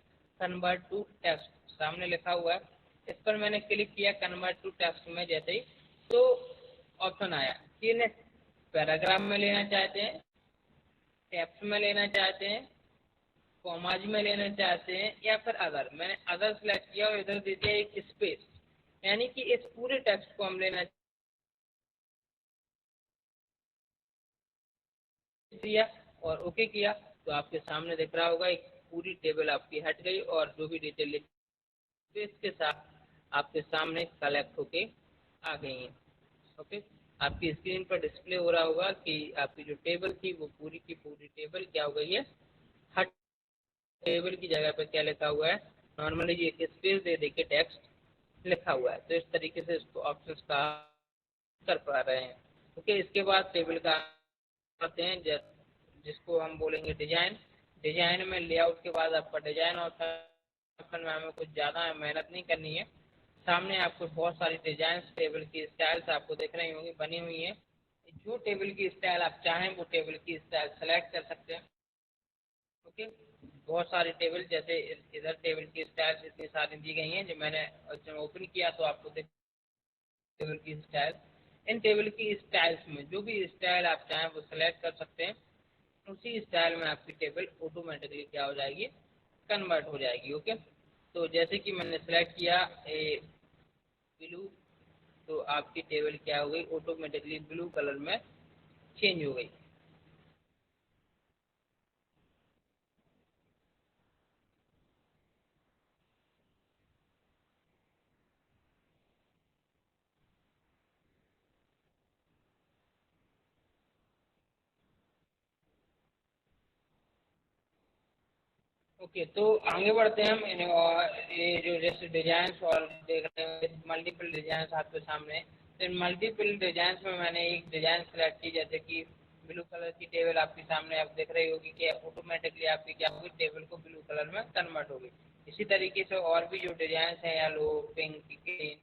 convert to text, सामने लिखा हुआ है। इस पर मैंने क्लिक किया कन्वर्ट टू टेक्स्ट में, जैसे ही तो ऑप्शन आया कि इन्हें पैराग्राफ में लेना चाहते हैं, टेक्स्ट में लेना चाहते हैं, कॉमाज में लेना चाहते हैं, या फिर अदर। मैंने अदर सेलेक्ट किया और इधर दे दिया एक स्पेस, यानी कि इस पूरे टेक्स्ट को हम लेना दिया और ओके किया, तो आपके सामने दिख रहा होगा एक पूरी टेबल आपकी हट गई और जो भी डिटेल लिखी इसके साथ आपके सामने कलेक्ट होके आ गई हैं। ओके, आपकी स्क्रीन पर डिस्प्ले हो रहा होगा कि आपकी जो टेबल थी वो पूरी की पूरी टेबल क्या हो गई है, हट। टेबल की जगह पर क्या लिखा हुआ है, नॉर्मली ये एक स्पेस दे दे के टेक्स्ट लिखा हुआ है। तो इस तरीके से इसको ऑप्शंस का कर पा रहे हैं। ओके, इसके बाद टेबल का आते हैं जिसको हम बोलेंगे डिजाइन। डिजाइन में लेआउट के बाद आपका डिजाइन ऑप्शन में हमें कुछ ज़्यादा मेहनत नहीं करनी है। सामने आपको बहुत सारी डिजाइन टेबल की स्टाइल्स आपको दिख रही होंगी बनी हुई है। जो टेबल की स्टाइल आप चाहें वो टेबल की स्टाइल सेलेक्ट कर सकते हैं। ओके, बहुत सारी टेबल, जैसे इधर टेबल की स्टाइल्स इतनी सारी दी गई हैं, जो मैंने जब ओपन किया तो आपको टेबल की स्टाइल, इन टेबल की स्टाइल्स में जो भी स्टाइल आप चाहें वो सिलेक्ट कर सकते हैं। उसी स्टाइल में आपकी टेबल ऑटोमेटिकली क्या हो जाएगी, कन्वर्ट हो जाएगी। ओके, तो जैसे कि मैंने सेलेक्ट किया ए ब्लू, तो आपकी टेबल क्या हो गई, ऑटोमेटिकली ब्लू कलर में चेंज हो गई। ओके, तो आगे बढ़ते हैं हम ये जो जैसे डिजाइन और देख रहे हैं मल्टीपल डिजाइन आपके सामने, तो इन मल्टीपल डिजाइन में मैंने एक डिजाइन सेलेक्ट की, जैसे कि ब्लू कलर की टेबल आपके सामने आप देख रही होगी कि ऑटोमेटिकली आपकी क्या होगी, टेबल को ब्लू कलर में कन्वर्ट होगी। इसी तरीके से और भी जो डिजाइन हैं, येलो, पिंक, ग्रीन,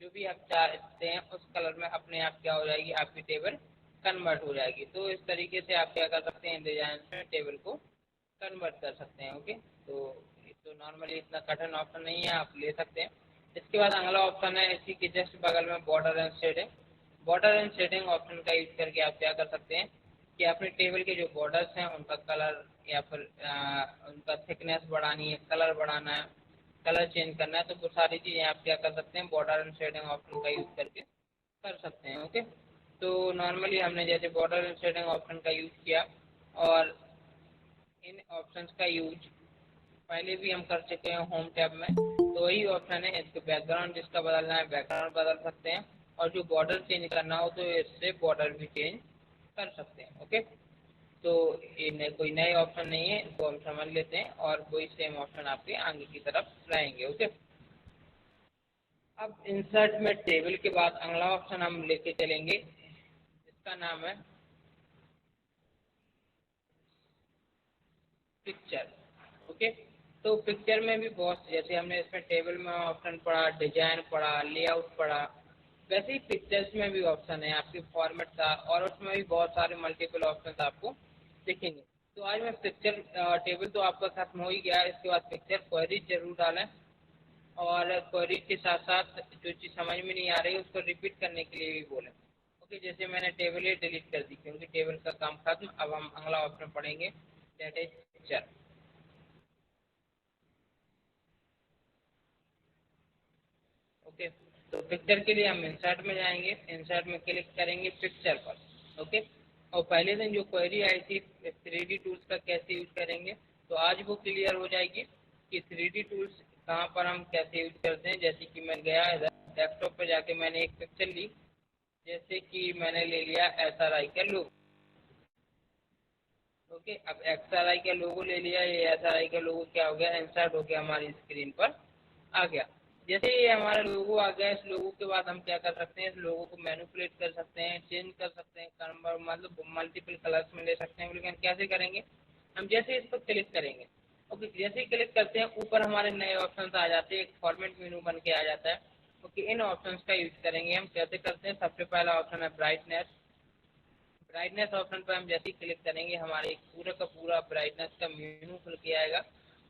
जो भी आप चाहते हैं उस कलर में अपने आप क्या हो जाएगी, आपकी टेबल कन्वर्ट हो जाएगी। तो इस तरीके से आप क्या कर सकते हैं, डिजाइन में टेबल को कन्वर्ट कर सकते हैं। ओके, तो तो नॉर्मली इतना कठिन ऑप्शन नहीं है, आप ले सकते हैं। इसके बाद अगला ऑप्शन है इसी के जस्ट बगल में border and shading. Border and shading option का यूज करके आप क्या कर सकते हैं कि अपने टेबल के जो बॉर्डर्स हैं उनका कलर या फिर उनका थिकनेस बढ़ानी है, कलर बढ़ाना है, कलर चेंज करना है, तो वो सारी चीज़ें आप क्या कर सकते हैं बॉर्डर एंड शेडिंग ऑप्शन का यूज करके कर सकते हैं। ओके, तो नॉर्मली हमने जैसे बॉर्डर एंड शेडिंग ऑप्शन का यूज किया, और इन ऑप्शंस का यूज पहले भी हम कर चुके हैं होम टैब में, तो वही ऑप्शन है। इसके बैकग्राउंड जिसका बदलना है बैकग्राउंड बदल सकते हैं, और जो बॉर्डर चेंज करना हो तो इससे बॉर्डर भी चेंज कर सकते हैं। ओके, तो ये कोई नए ऑप्शन नहीं है, इसको हम समझ लेते हैं, और वही सेम ऑप्शन आपके आगे की तरफ रहेंगे। ओके, अब इंसर्ट में टेबल के बाद अगला ऑप्शन हम लेके चलेंगे जिसका नाम है पिक्चर। ओके, तो पिक्चर में भी बहुत, जैसे हमने इसमें टेबल में ऑप्शन पढ़ा, डिजाइन पढ़ा, लेआउट पढ़ा, वैसे ही पिक्चर्स में भी ऑप्शन है आपके फॉर्मेट का, और उसमें भी बहुत सारे मल्टीपल ऑप्शन आपको दिखेंगे। तो आज मैं पिक्चर टेबल तो आपका खत्म हो ही गया, इसके बाद पिक्चर क्वेरी जरूर डालें, और क्वेरी के साथ साथ जो चीज़ समझ में नहीं आ रही है उसको रिपीट करने के लिए भी बोलें। ओके, जैसे मैंने टेबल ही डिलीट कर दी क्योंकि टेबल का काम खत्म। अब हम अगला ऑप्शन पढ़ेंगे, दैट इज पिक्चर। ओके, तो पिक्चर के लिए हम इंसर्ट में जाएंगे, इंसर्ट में क्लिक करेंगे पिक्चर पर। ओके, और पहले दिन जो क्वेरी आई थी 3D टूल्स का कैसे यूज करेंगे, तो आज वो क्लियर हो जाएगी कि 3D टूल्स कहाँ पर हम कैसे यूज करते हैं। जैसे कि मैं गया इधर डेस्कटॉप पे जाके मैंने एक पिक्चर ली, जैसे कि मैंने ले लिया SRI का लोगो। ओके, अब XRI का लोगो ले लिया, ये SRI का लोगो क्या हो गया, इंसर्ट हो गया हमारी स्क्रीन पर आ गया। जैसे ये हमारा लोगो आ गया, इस लोगो के बाद हम क्या कर सकते हैं, इस लोगो को मैनिपुलेट कर सकते हैं, चेंज कर सकते हैं, मतलब मल्टीपल कलर्स में ले सकते हैं। लेकिन कैसे करेंगे, हम जैसे इस पर क्लिक करेंगे, ओके, जैसे ही क्लिक करते हैं ऊपर हमारे नए ऑप्शन आ जाते हैं, एक फॉर्मेट मेनू बन के आ जाता है। ओके, इन ऑप्शंस का यूज करेंगे हम। कैसे करते हैं, सबसे पहला ऑप्शन है ब्राइटनेस। ब्राइटनेस ऑप्शन पर हम जैसे ही क्लिक करेंगे हमारे एक पूरा का पूरा ब्राइटनेस का मेनू खुल के आएगा।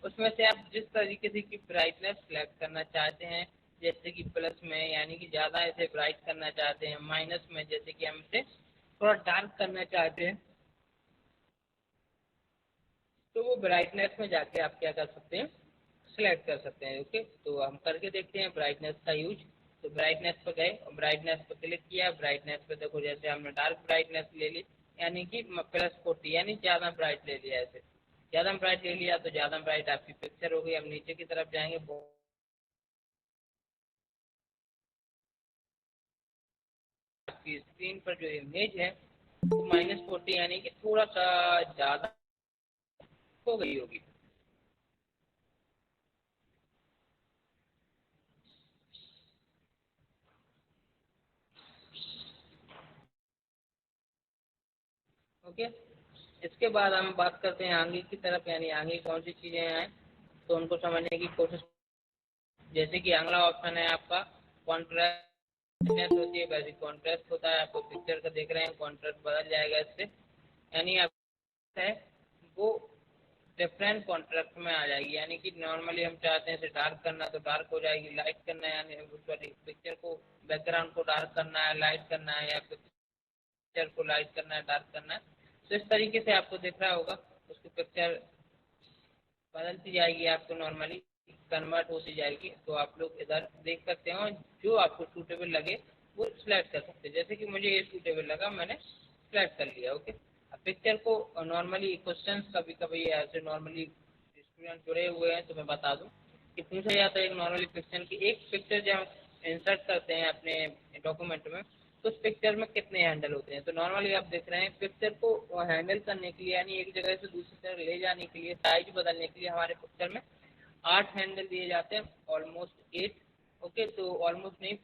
उसमें से आप जिस तरीके से की ब्राइटनेस सिलेक्ट करना चाहते हैं, जैसे कि प्लस में यानी कि ज़्यादा इसे ब्राइट करना चाहते हैं, माइनस में जैसे कि हम इसे थोड़ा डार्क करना चाहते हैं, तो वो ब्राइटनेस में जाके आप क्या कर सकते हैं, सिलेक्ट कर सकते हैं। ओके, तो हम करके देखते हैं ब्राइटनेस का यूज। तो ब्राइटनेस पे गए और ब्राइटनेस पे क्लिक किया, ब्राइटनेस पे देखो जैसे हमने डार्क ब्राइटनेस ले ली, यानी कि +40, यानी ज़्यादा ब्राइट ले लिया। ऐसे ज़्यादा ब्राइट ले लिया तो ज़्यादा ब्राइट आपकी पिक्चर हो गई। हम नीचे की तरफ जाएंगे, आपकी स्क्रीन पर जो इमेज है वो -40 यानी कि थोड़ा सा ज़्यादा हो गई होगी। ओके, इसके बाद हम बात करते हैं आगे की तरफ, यानी आगे कौन सी चीज़ें हैं तो उनको समझने की कोशिश। जैसे कि अगला ऑप्शन है आपका कॉन्ट्रास्ट होती है, वैसे कॉन्ट्रास्ट होता है। आपको पिक्चर का देख रहे हैं, कॉन्ट्रास्ट बदल जाएगा इससे, यानी आप है वो डिफरेंट कॉन्ट्रास्ट में आ जाएगी। यानी कि नॉर्मली हम चाहते हैं इसे डार्क करना तो डार्क हो जाएगी, लाइट करना है यानी सॉरी पिक्चर को बैकग्राउंड को डार्क करना है, लाइट करना है, या पिक्चर को लाइट करना है, डार्क करना है, तो इस तरीके से आपको दिख रहा होगा उसकी पिक्चर बदलती जाएगी, आपको नॉर्मली कन्वर्ट होती जाएगी। तो आप लोग इधर देख सकते हो, जो आपको सूटेबल लगे वो सिलेक्ट कर सकते हैं। जैसे कि मुझे ये सूटेबल लगा, मैंने सिलेक्ट कर लिया। ओके, अब पिक्चर को नॉर्मली क्वेश्चन कभी कभी ऐसे नॉर्मली स्टूडेंट जुड़े हुए हैं तो मैं बता दूं कि पूछा जाता है एक नॉर्मली पिक्चर की, एक पिक्चर जब हम इंसर्ट करते हैं अपने डॉक्यूमेंट में तो उस पिक्चर में कितने हैंडल होते हैं। तो नॉर्मली आप देख रहे हैं पिक्चर को हैंडल करने के लिए, यानी एक जगह से दूसरी तरह ले जाने के लिए, साइज बदलने के लिए हमारे पिक्चर में 8 हैंडल दिए जाते हैं, ऑलमोस्ट 8। ओके, तो ऑलमोस्ट नहीं,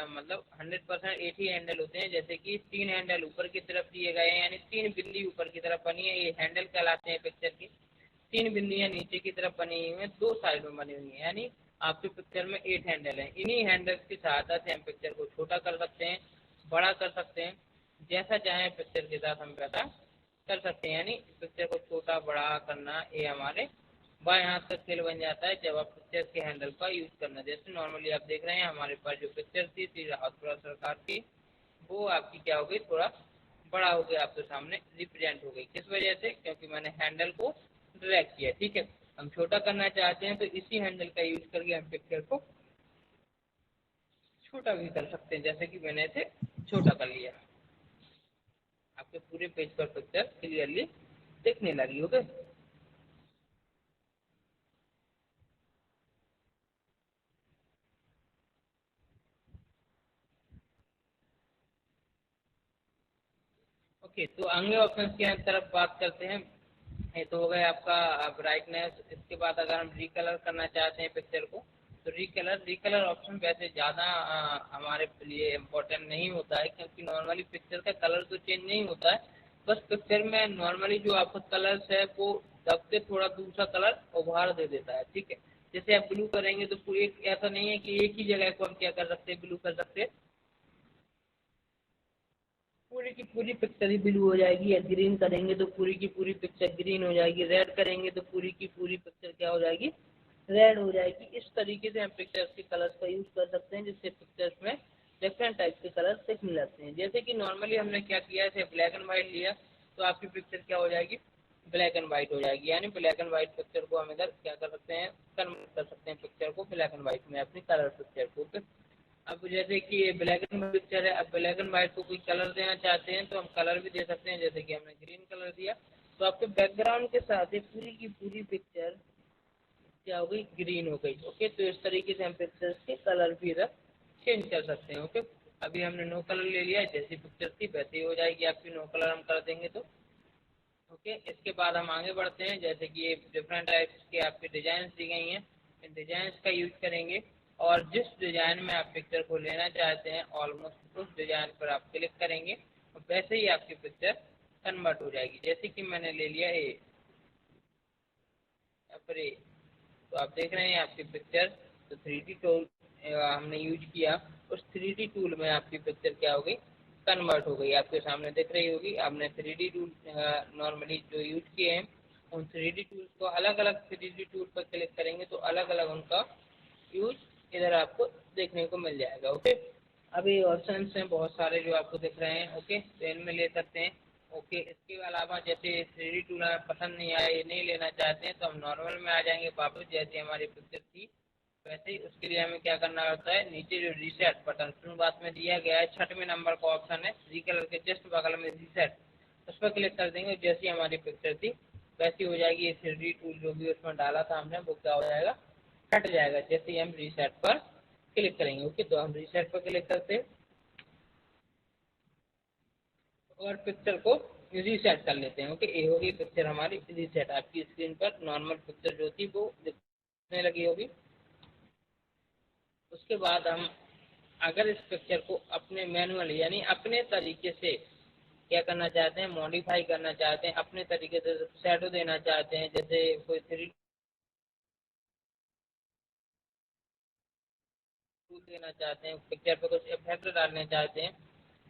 मतलब 100% 8 ही हैंडल होते हैं। जैसे कि 3 हैंडल ऊपर की तरफ दिए गए हैं, यानी 3 बिल्ली ऊपर की तरफ बनी है, ये हैंडल कहलाते हैं पिक्चर की। 3 बिंदियां नीचे की तरफ बनी हुई हैं, 2 साइड में बनी हुई हैं, यानी आपके पिक्चर में 8 हैंडल हैं। इन्हीं हैंडल्स की सहायता से हम पिक्चर को छोटा कर सकते हैं, बड़ा कर सकते हैं, जैसा चाहें पिक्चर के साथ हम वैसा कर सकते हैं। यानी पिक्चर को छोटा बड़ा करना ये हमारे बाएं हाथ का खेल बन जाता है जब आप पिक्चर के हैंडल का यूज करना। जैसे नॉर्मली आप देख रहे हैं हमारे पास जो पिक्चर थी राहतपुरा सरकार की, वो आपकी क्या हो गई, थोड़ा बड़ा हो गया, आपके सामने रिप्रेजेंट हो गई। किस वजह से? क्योंकि मैंने हैंडल को ड्रैग किया। ठीक है, हम छोटा करना चाहते हैं तो इसी हैंडल का यूज करके हम पिक्चर को छोटा भी कर सकते हैं, जैसे कि मैंने इसे छोटा कर लिया। आपके पूरे पेज पर पिक्चर क्लियरली दिखने लगी। Okay, okay. तो आगे ऑप्शन की तरफ बात करते हैं। ये तो हो गया आपका ब्राइटनेस। इसके बाद अगर हम रिकलर करना चाहते हैं पिक्चर को, तो रिकलर रिकलर ऑप्शन वैसे ज़्यादा हमारे लिए इम्पोर्टेंट नहीं होता है, क्योंकि नॉर्मली पिक्चर का कलर तो चेंज नहीं होता है। बस पिक्चर में नॉर्मली जो आपका कलर्स है वो दब के थोड़ा दूसरा कलर उभार दे देता है। ठीक है, जैसे आप ब्लू करेंगे तो पूरी ऐसा नहीं है कि एक ही जगह को हम क्या कर सकते हैं, ब्लू कर सकते हैं। पूरी की पूरी पिक्चर ही ब्लू हो जाएगी, या ग्रीन करेंगे तो पूरी की पूरी पिक्चर ग्रीन हो जाएगी, रेड करेंगे तो पूरी की पूरी पिक्चर क्या हो जाएगी, रेड हो जाएगी। इस तरीके से हम पिक्चर्स के कलर्स का यूज कर सकते हैं, जिससे पिक्चर्स में डिफरेंट टाइप के कलर्स दिखने लगते हैं। जैसे कि नॉर्मली हमने क्या किया है, ब्लैक एंड व्हाइट लिया, तो आपकी पिक्चर क्या हो जाएगी, ब्लैक एंड व्हाइट हो जाएगी। यानी ब्लैक एंड व्हाइट पिक्चर को हम इधर क्या कर सकते हैं, कन्वर्ट कर सकते हैं पिक्चर को ब्लैक एंड व्हाइट में, अपनी कलर पिक्चर को। अब जैसे कि ये ब्लैक एंड व्हाइट पिक्चर है, अब ब्लैक एंड व्हाइट को कोई कलर देना चाहते हैं तो हम कलर भी दे सकते हैं, जैसे कि हमने ग्रीन कलर दिया, तो आपके बैकग्राउंड के साथ ही पूरी की पूरी पिक्चर क्या हो गई, ग्रीन हो गई। ओके, तो इस तरीके से हम पिक्चर्स के कलर भी इधर चेंज कर सकते हैं। ओके, अभी हमने नो कलर ले लिया है, जैसी पिक्चर थी वैसे ही हो जाएगी आपकी, नो कलर हम कर देंगे तो। ओके, इसके बाद हम आगे बढ़ते हैं। जैसे कि ये डिफरेंट टाइप्स के आपके डिजाइन दी गई हैं, इन डिजाइन का यूज करेंगे, और जिस डिजाइन में आप पिक्चर को लेना चाहते हैं ऑलमोस्ट उस डिजाइन पर आप क्लिक करेंगे, और वैसे ही आपकी पिक्चर कन्वर्ट हो जाएगी। जैसे कि मैंने ले लिया ए, यहाँ पर ए, तो आप देख रहे हैं आपकी पिक्चर, तो 3D टूल हमने यूज किया, उस 3D टूल में आपकी पिक्चर क्या हो गई, कन्वर्ट हो गई। आपके सामने दिख रही होगी। आपने 3D टूल नॉर्मली जो यूज किए हैं, उन 3D टूल्स को अलग अलग 3D टूल पर क्लिक करेंगे तो अलग अलग उनका यूज इधर आपको देखने को मिल जाएगा। ओके, अभी ऑप्शन हैं बहुत सारे जो आपको दिख रहे हैं। ओके, तो इनमें ले सकते हैं। ओके, इसके अलावा जैसे 3D टूल हमें पसंद नहीं आया, ये नहीं लेना चाहते हैं, तो हम नॉर्मल में आ जाएंगे वापस, जैसे हमारी पिक्चर थी वैसे ही। उसके लिए हमें क्या करना होता है, नीचे जो रीसेट बटन शुरुआत में दिया गया है, 6वें नंबर का ऑप्शन है, जी कलर के जस्ट बगल में रीसेट, उस पर क्लिक कर देंगे। जैसी हमारी पिक्चर थी वैसी हो जाएगी। ये 3D टूल जो भी उसमें डाला था हमने वो क्या हो जाएगा, कट जाएगा, जैसे ही हम रीसेट पर क्लिक करेंगे। ओके, तो हम रीसेट पर क्लिक करते हैं और पिक्चर को रीसेट कर लेते हैं। ओके, ये होगी पिक्चर हमारी रीसेट। आपकी स्क्रीन पर नॉर्मल पिक्चर जो थी वो दिखने लगी होगी। उसके बाद हम अगर इस पिक्चर को अपने मैनुअल यानी अपने तरीके से क्या करना चाहते हैं, मॉडिफाई करना चाहते हैं, अपने तरीके से शेडो देना चाहते हैं, जैसे कोई 3D टूल देना चाहते हैं, पिक्चर पे कुछ इफेक्ट डालना चाहते हैं,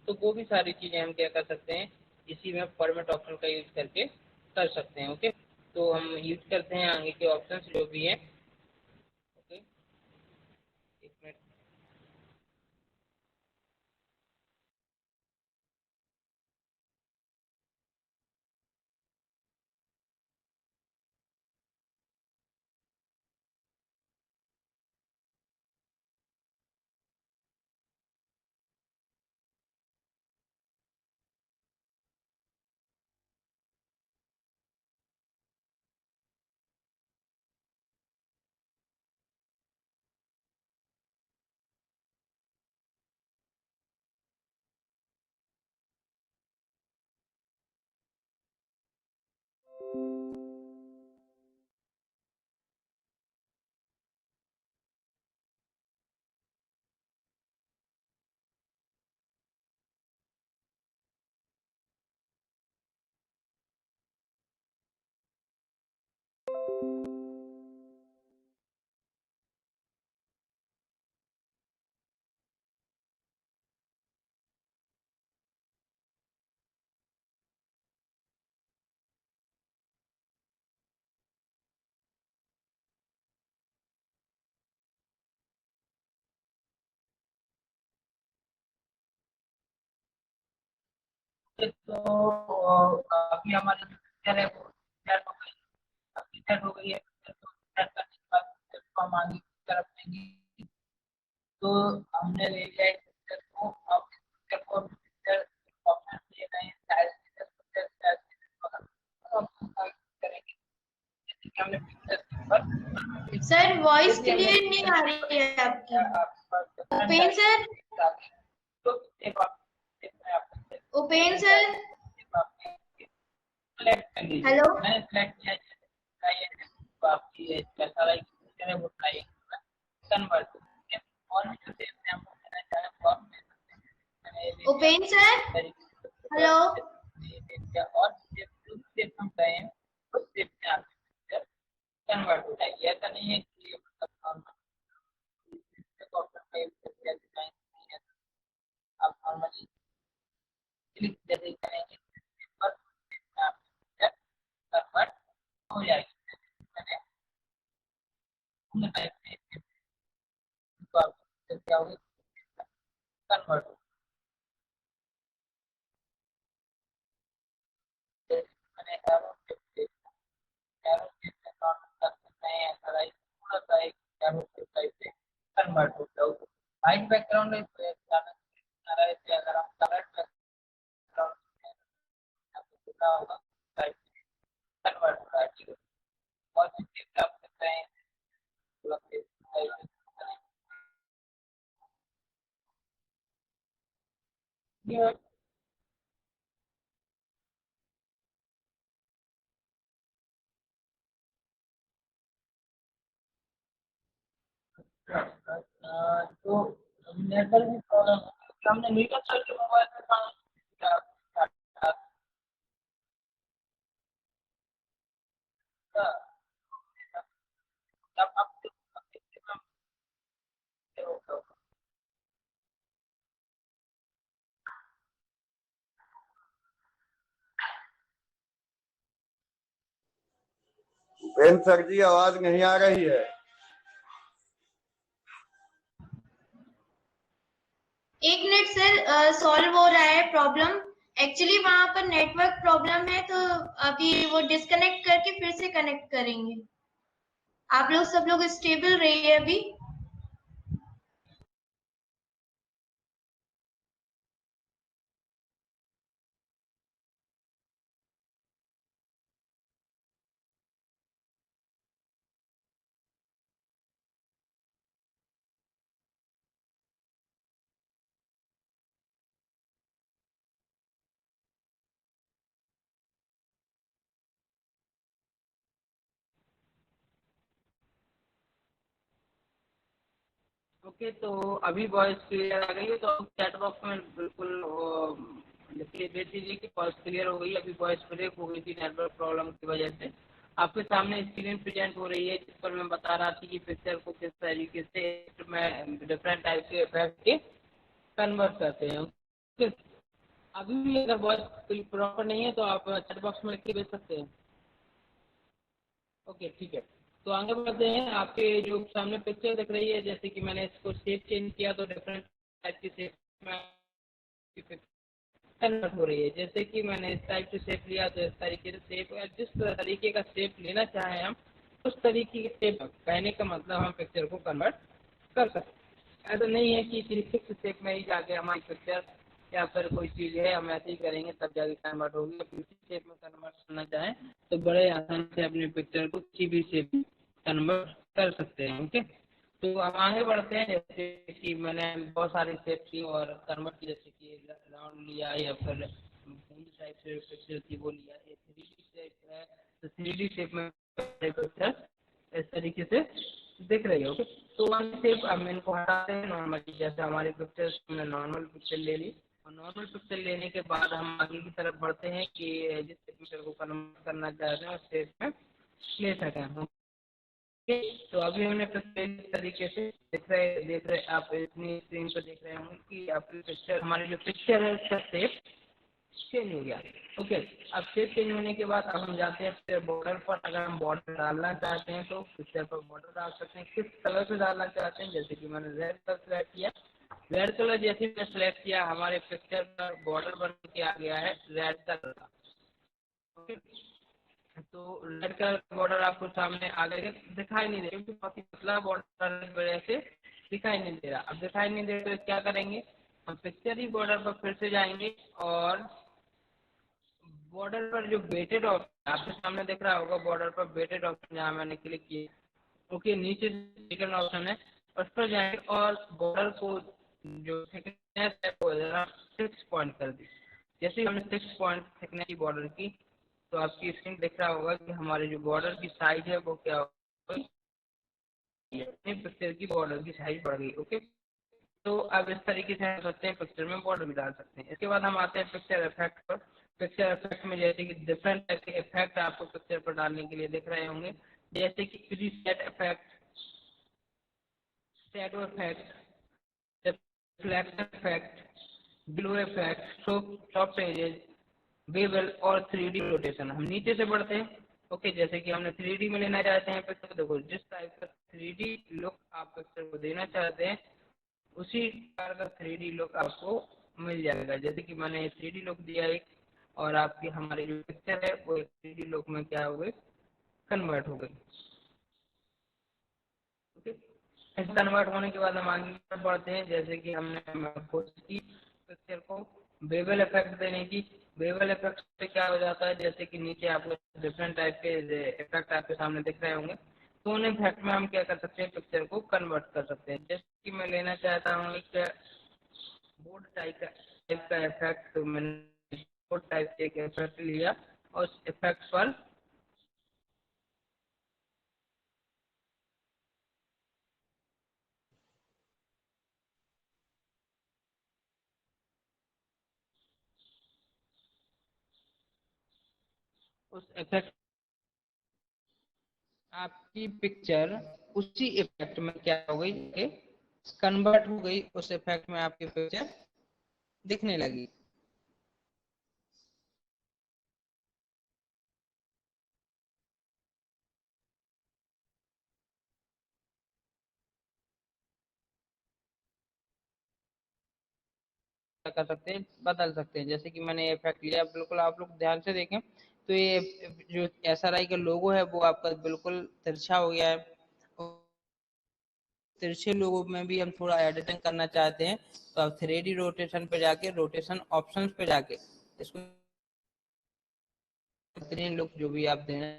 तो वो भी सारी चीज़ें हम क्या कर सकते हैं, इसी में फॉर्मेट ऑप्शन का यूज करके कर सकते हैं। ओके, तो हम यूज करते हैं आगे के ऑप्शंस जो भी हैं। ओके, एक मिनट। तो अभी हमारी जो पिक्चर है वो सेट हो गई, अभी सेट हो गई है पिक्चर, तो सेट करने के बाद पिक्चर को हम आगे की तरफ लेंगे। तो हमने ले लिया है पिक्चर को, अब इस पिक्चर को पिक्चर ऑप्शन दिए गए हैं, साइज ऑप्शन करेंगे। जैसे कि हमने पिक्चर के ऊपर, सर वॉइस जैसे हमने क्लियर नहीं पिक्चर आ के रही है आपकी। ऊपर आपके पास डिफरेंट उपेन टाइप सर, तो स्टेप आप उपेन सर, सेलेक्ट कर लीजिए। हेलो। मैंने सेलेक्ट किया तो आपकी कैसा लाइक है वो ट्राई कन्वर्ट और भी जो सेव है आपको देना चाहे तो आप दे सकते हैं। मैंने ये दे दिया उपेन सर, तरीके से हेलो। ये दे दिया और जो स्टेप हम चाहे उस स्टेप में आपके कन्वर्ट हो जाएगी। ऐसा नहीं है कि मतलब आप नॉर्मली क्लिक जैसे ही करेंगे पर कन्वर्ट हो जाएगी। मैंने पूर्ण टाइप में तो आपको क्या होगा कन्वर्ट हो। मैंने एरो से नॉर्मल कर सकते हैं, ऐसा लाइक थोड़ा सा एक एरो टाइप से कन्वर्ट हो जाओ। व्हाइट बैकग्राउंड है तो अगर हम कलर बैकग्राउंड आपको दिखा होगा टाइप कन्वर्ट हो रहा है। ठीक है, और भी चीज आप सकते हैं थोड़ा ये तो नेटवर्क की प्रॉब्लम है। हमने मीडियम सर के मोबाइल में बेन सर जी आवाज नहीं आ रही है। एक मिनट सर, सॉल्व हो रहा है प्रॉब्लम। एक्चुअली वहां पर नेटवर्क प्रॉब्लम है, तो अभी वो डिस्कनेक्ट करके फिर से कनेक्ट करेंगे। आप लोग सब लोग स्टेबल रहिए अभी। ओके, तो अभी वॉइस क्लियर आ गई है, तो चैट बॉक्स में बिल्कुल लिखिए, देख दीजिए कि वॉइस क्लियर हो गई। अभी वॉइस ब्रेक हो गई थी नेटवर्क प्रॉब्लम की वजह से। आपके सामने स्क्रीन प्रेजेंट हो रही है जिस पर मैं बता रहा था कि पिक्चर को किस तरीके से मैं डिफरेंट टाइप के इफेक्ट के कन्वर्ट करते हैं। ओके, अभी भी अगर वॉइस प्रॉपर नहीं है तो आप चैट बॉक्स में लिख के भेज सकते हैं। ओके, ठीक है, तो आगे बढ़ते हैं। आपके जो सामने पिक्चर दिख रही है, जैसे कि मैंने इसको शेप चेंज किया तो डिफरेंट टाइप की शेप में कन्वर्ट हो रही है। जैसे कि मैंने इस टाइप से शेप लिया तो इस तरीके से शेप, जिस तरीके का शेप लेना चाहें हम उस तरीके के शेप, कहने का मतलब हम पिक्चर को कन्वर्ट कर सकते हैं। ऐसा नहीं है कि सिर्फ फिक्स शेप में ही जाके हमारी पिक्चर या फिर कोई चीज़ है हम ऐसे ही करेंगे तब जाके कन्वर्ट होगी। किसी शेप में कन्वर्ट करना चाहें तो बड़े आसानी से अपने पिक्चर को किसी भी शेप में कन्वर्ट कर सकते हैं। ओके, तो अब आगे बढ़ते हैं। जैसे कि मैंने बहुत सारे शेप की और कन्वर्ट की, जैसे कि राउंड लिया या फिर टाइप से पिक्चर थी वो लिया। ये 3D शेप है तो 3D शेप में पिक्चर इस तरीके से दिख रही है। ओके, तो वन शेप अब इनको हटाते हैं नॉर्मली। जैसे हमारी पिक्चर हमने नॉर्मल पिक्चर ले ली और नॉर्मल पिक्चर लेने के बाद हम आगे की तरफ बढ़ते हैं कि जिस पिक्चर को कन्वर्ट करना चाहते हैं उस शेप में ले सकें। तो अभी हमने इस तरीके से देख रहे आप इतनी स्क्रीन पर देख रहे होंगे कि आपकी पिक्चर, हमारी जो पिक्चर है उसका शेप चेंज हो गया। ओके, अब शेप चेंज होने के बाद अब हम जाते हैं फिर बॉर्डर पर। अगर हम बॉर्डर डालना चाहते हैं तो पिक्चर पर बॉर्डर डाल सकते हैं। किस कलर से डालना चाहते हैं, जैसे कि मैंने रेड कलर सेलेक्ट किया, रेड कलर जैसे मैं सिलेक्ट किया, हमारे पिक्चर पर बॉर्डर बन के आ गया है रेड कलर का। ओके, तो रेड कलर का बॉर्डर आपको सामने आ गया, दिखाई नहीं दे रहा क्योंकि बहुत ही पतला बॉर्डर की वजह से दिखाई नहीं दे रहा। अब दिखाई नहीं दे रहा तो क्या करेंगे, हम पिक्चर ही बॉर्डर पर फिर से जाएंगे और बॉर्डर पर जो वेटेड ऑप्शन आपके सामने दिख रहा होगा, बॉर्डर पर वेटेड ऑप्शन जहाँ मैंने क्लिक किया, ओके, नीचे सेकंड ऑप्शन है उस पर जाएंगे और बॉर्डर को जो थिकनेस है वो 6 पॉइंट कर दी। जैसे ही हमने 6 पॉइंट थिकनेस की बॉर्डर की तो आपकी स्क्रीन दिख रहा होगा कि हमारे जो बॉर्डर की साइज है वो क्या होगी, पिक्चर की बॉर्डर की साइज बढ़ गई। ओके, तो अब इस तरीके से हम सकते हैं, पिक्चर में बॉर्डर भी डाल सकते हैं। इसके बाद हम आते हैं पिक्चर इफेक्ट पर। पिक्चर इफेक्ट में जैसे कि डिफरेंट टाइप के इफेक्ट आपको पिक्चर पर डालने के लिए दिख रहे होंगे, जैसे कि preset effect, shadow effect, reflection effect, glow effect, soft edges, bevel और 3D रोटेशन। हम नीचे से बढ़ते हैं। ओके, जैसे कि हमने 3D में लेना चाहते हैं पिक्चर, देखो जिस टाइप का 3D लुक आप पिक्चर को देना चाहते हैं उसी प्रकार का 3D लुक आपको मिल जाएगा। जैसे कि मैंने 3D लुक दिया एक, और आपकी हमारी जो पिक्चर है वो एक 3D लुक में क्या हो गई, कन्वर्ट हो गई। ओके, इस कन्वर्ट होने के बाद हम आगे बढ़ते हैं। जैसे कि हमने कोशिश की पिक्चर को बेवल इफेक्ट देने की। बेवल इफेक्ट से क्या हो जाता है, जैसे कि नीचे आपको डिफरेंट टाइप के इफेक्ट आपके सामने दिख रहे होंगे, तो उन इफेक्ट में हम क्या कर सकते हैं, पिक्चर को कन्वर्ट कर सकते हैं। जैसे कि मैं लेना चाहता हूँ एक बोर्ड टाइप का इफेक्ट, तो मैंने बोर्ड टाइप के एक इफेक्ट लिया और उस इफेक्ट पर उस इफेक्ट आपकी पिक्चर उसी इफेक्ट में क्या हो गई, कन्वर्ट हो गई, उस इफेक्ट में आपकी पिक्चर दिखने लगी। क्या कर सकते हैं, बदल सकते हैं। जैसे कि मैंने इफेक्ट लिया, बिल्कुल आप लोग ध्यान से देखें तो ये जो SRI का लोगो है वो आपका बिल्कुल तिरछा हो गया है। तिरछे लोगों में भी हम थोड़ा एडिटिंग करना चाहते हैं तो आप 3D रोटेशन पे जाके रोटेशन ऑप्शंस पे जाके इसको ग्रीन लुक जो भी आप देना,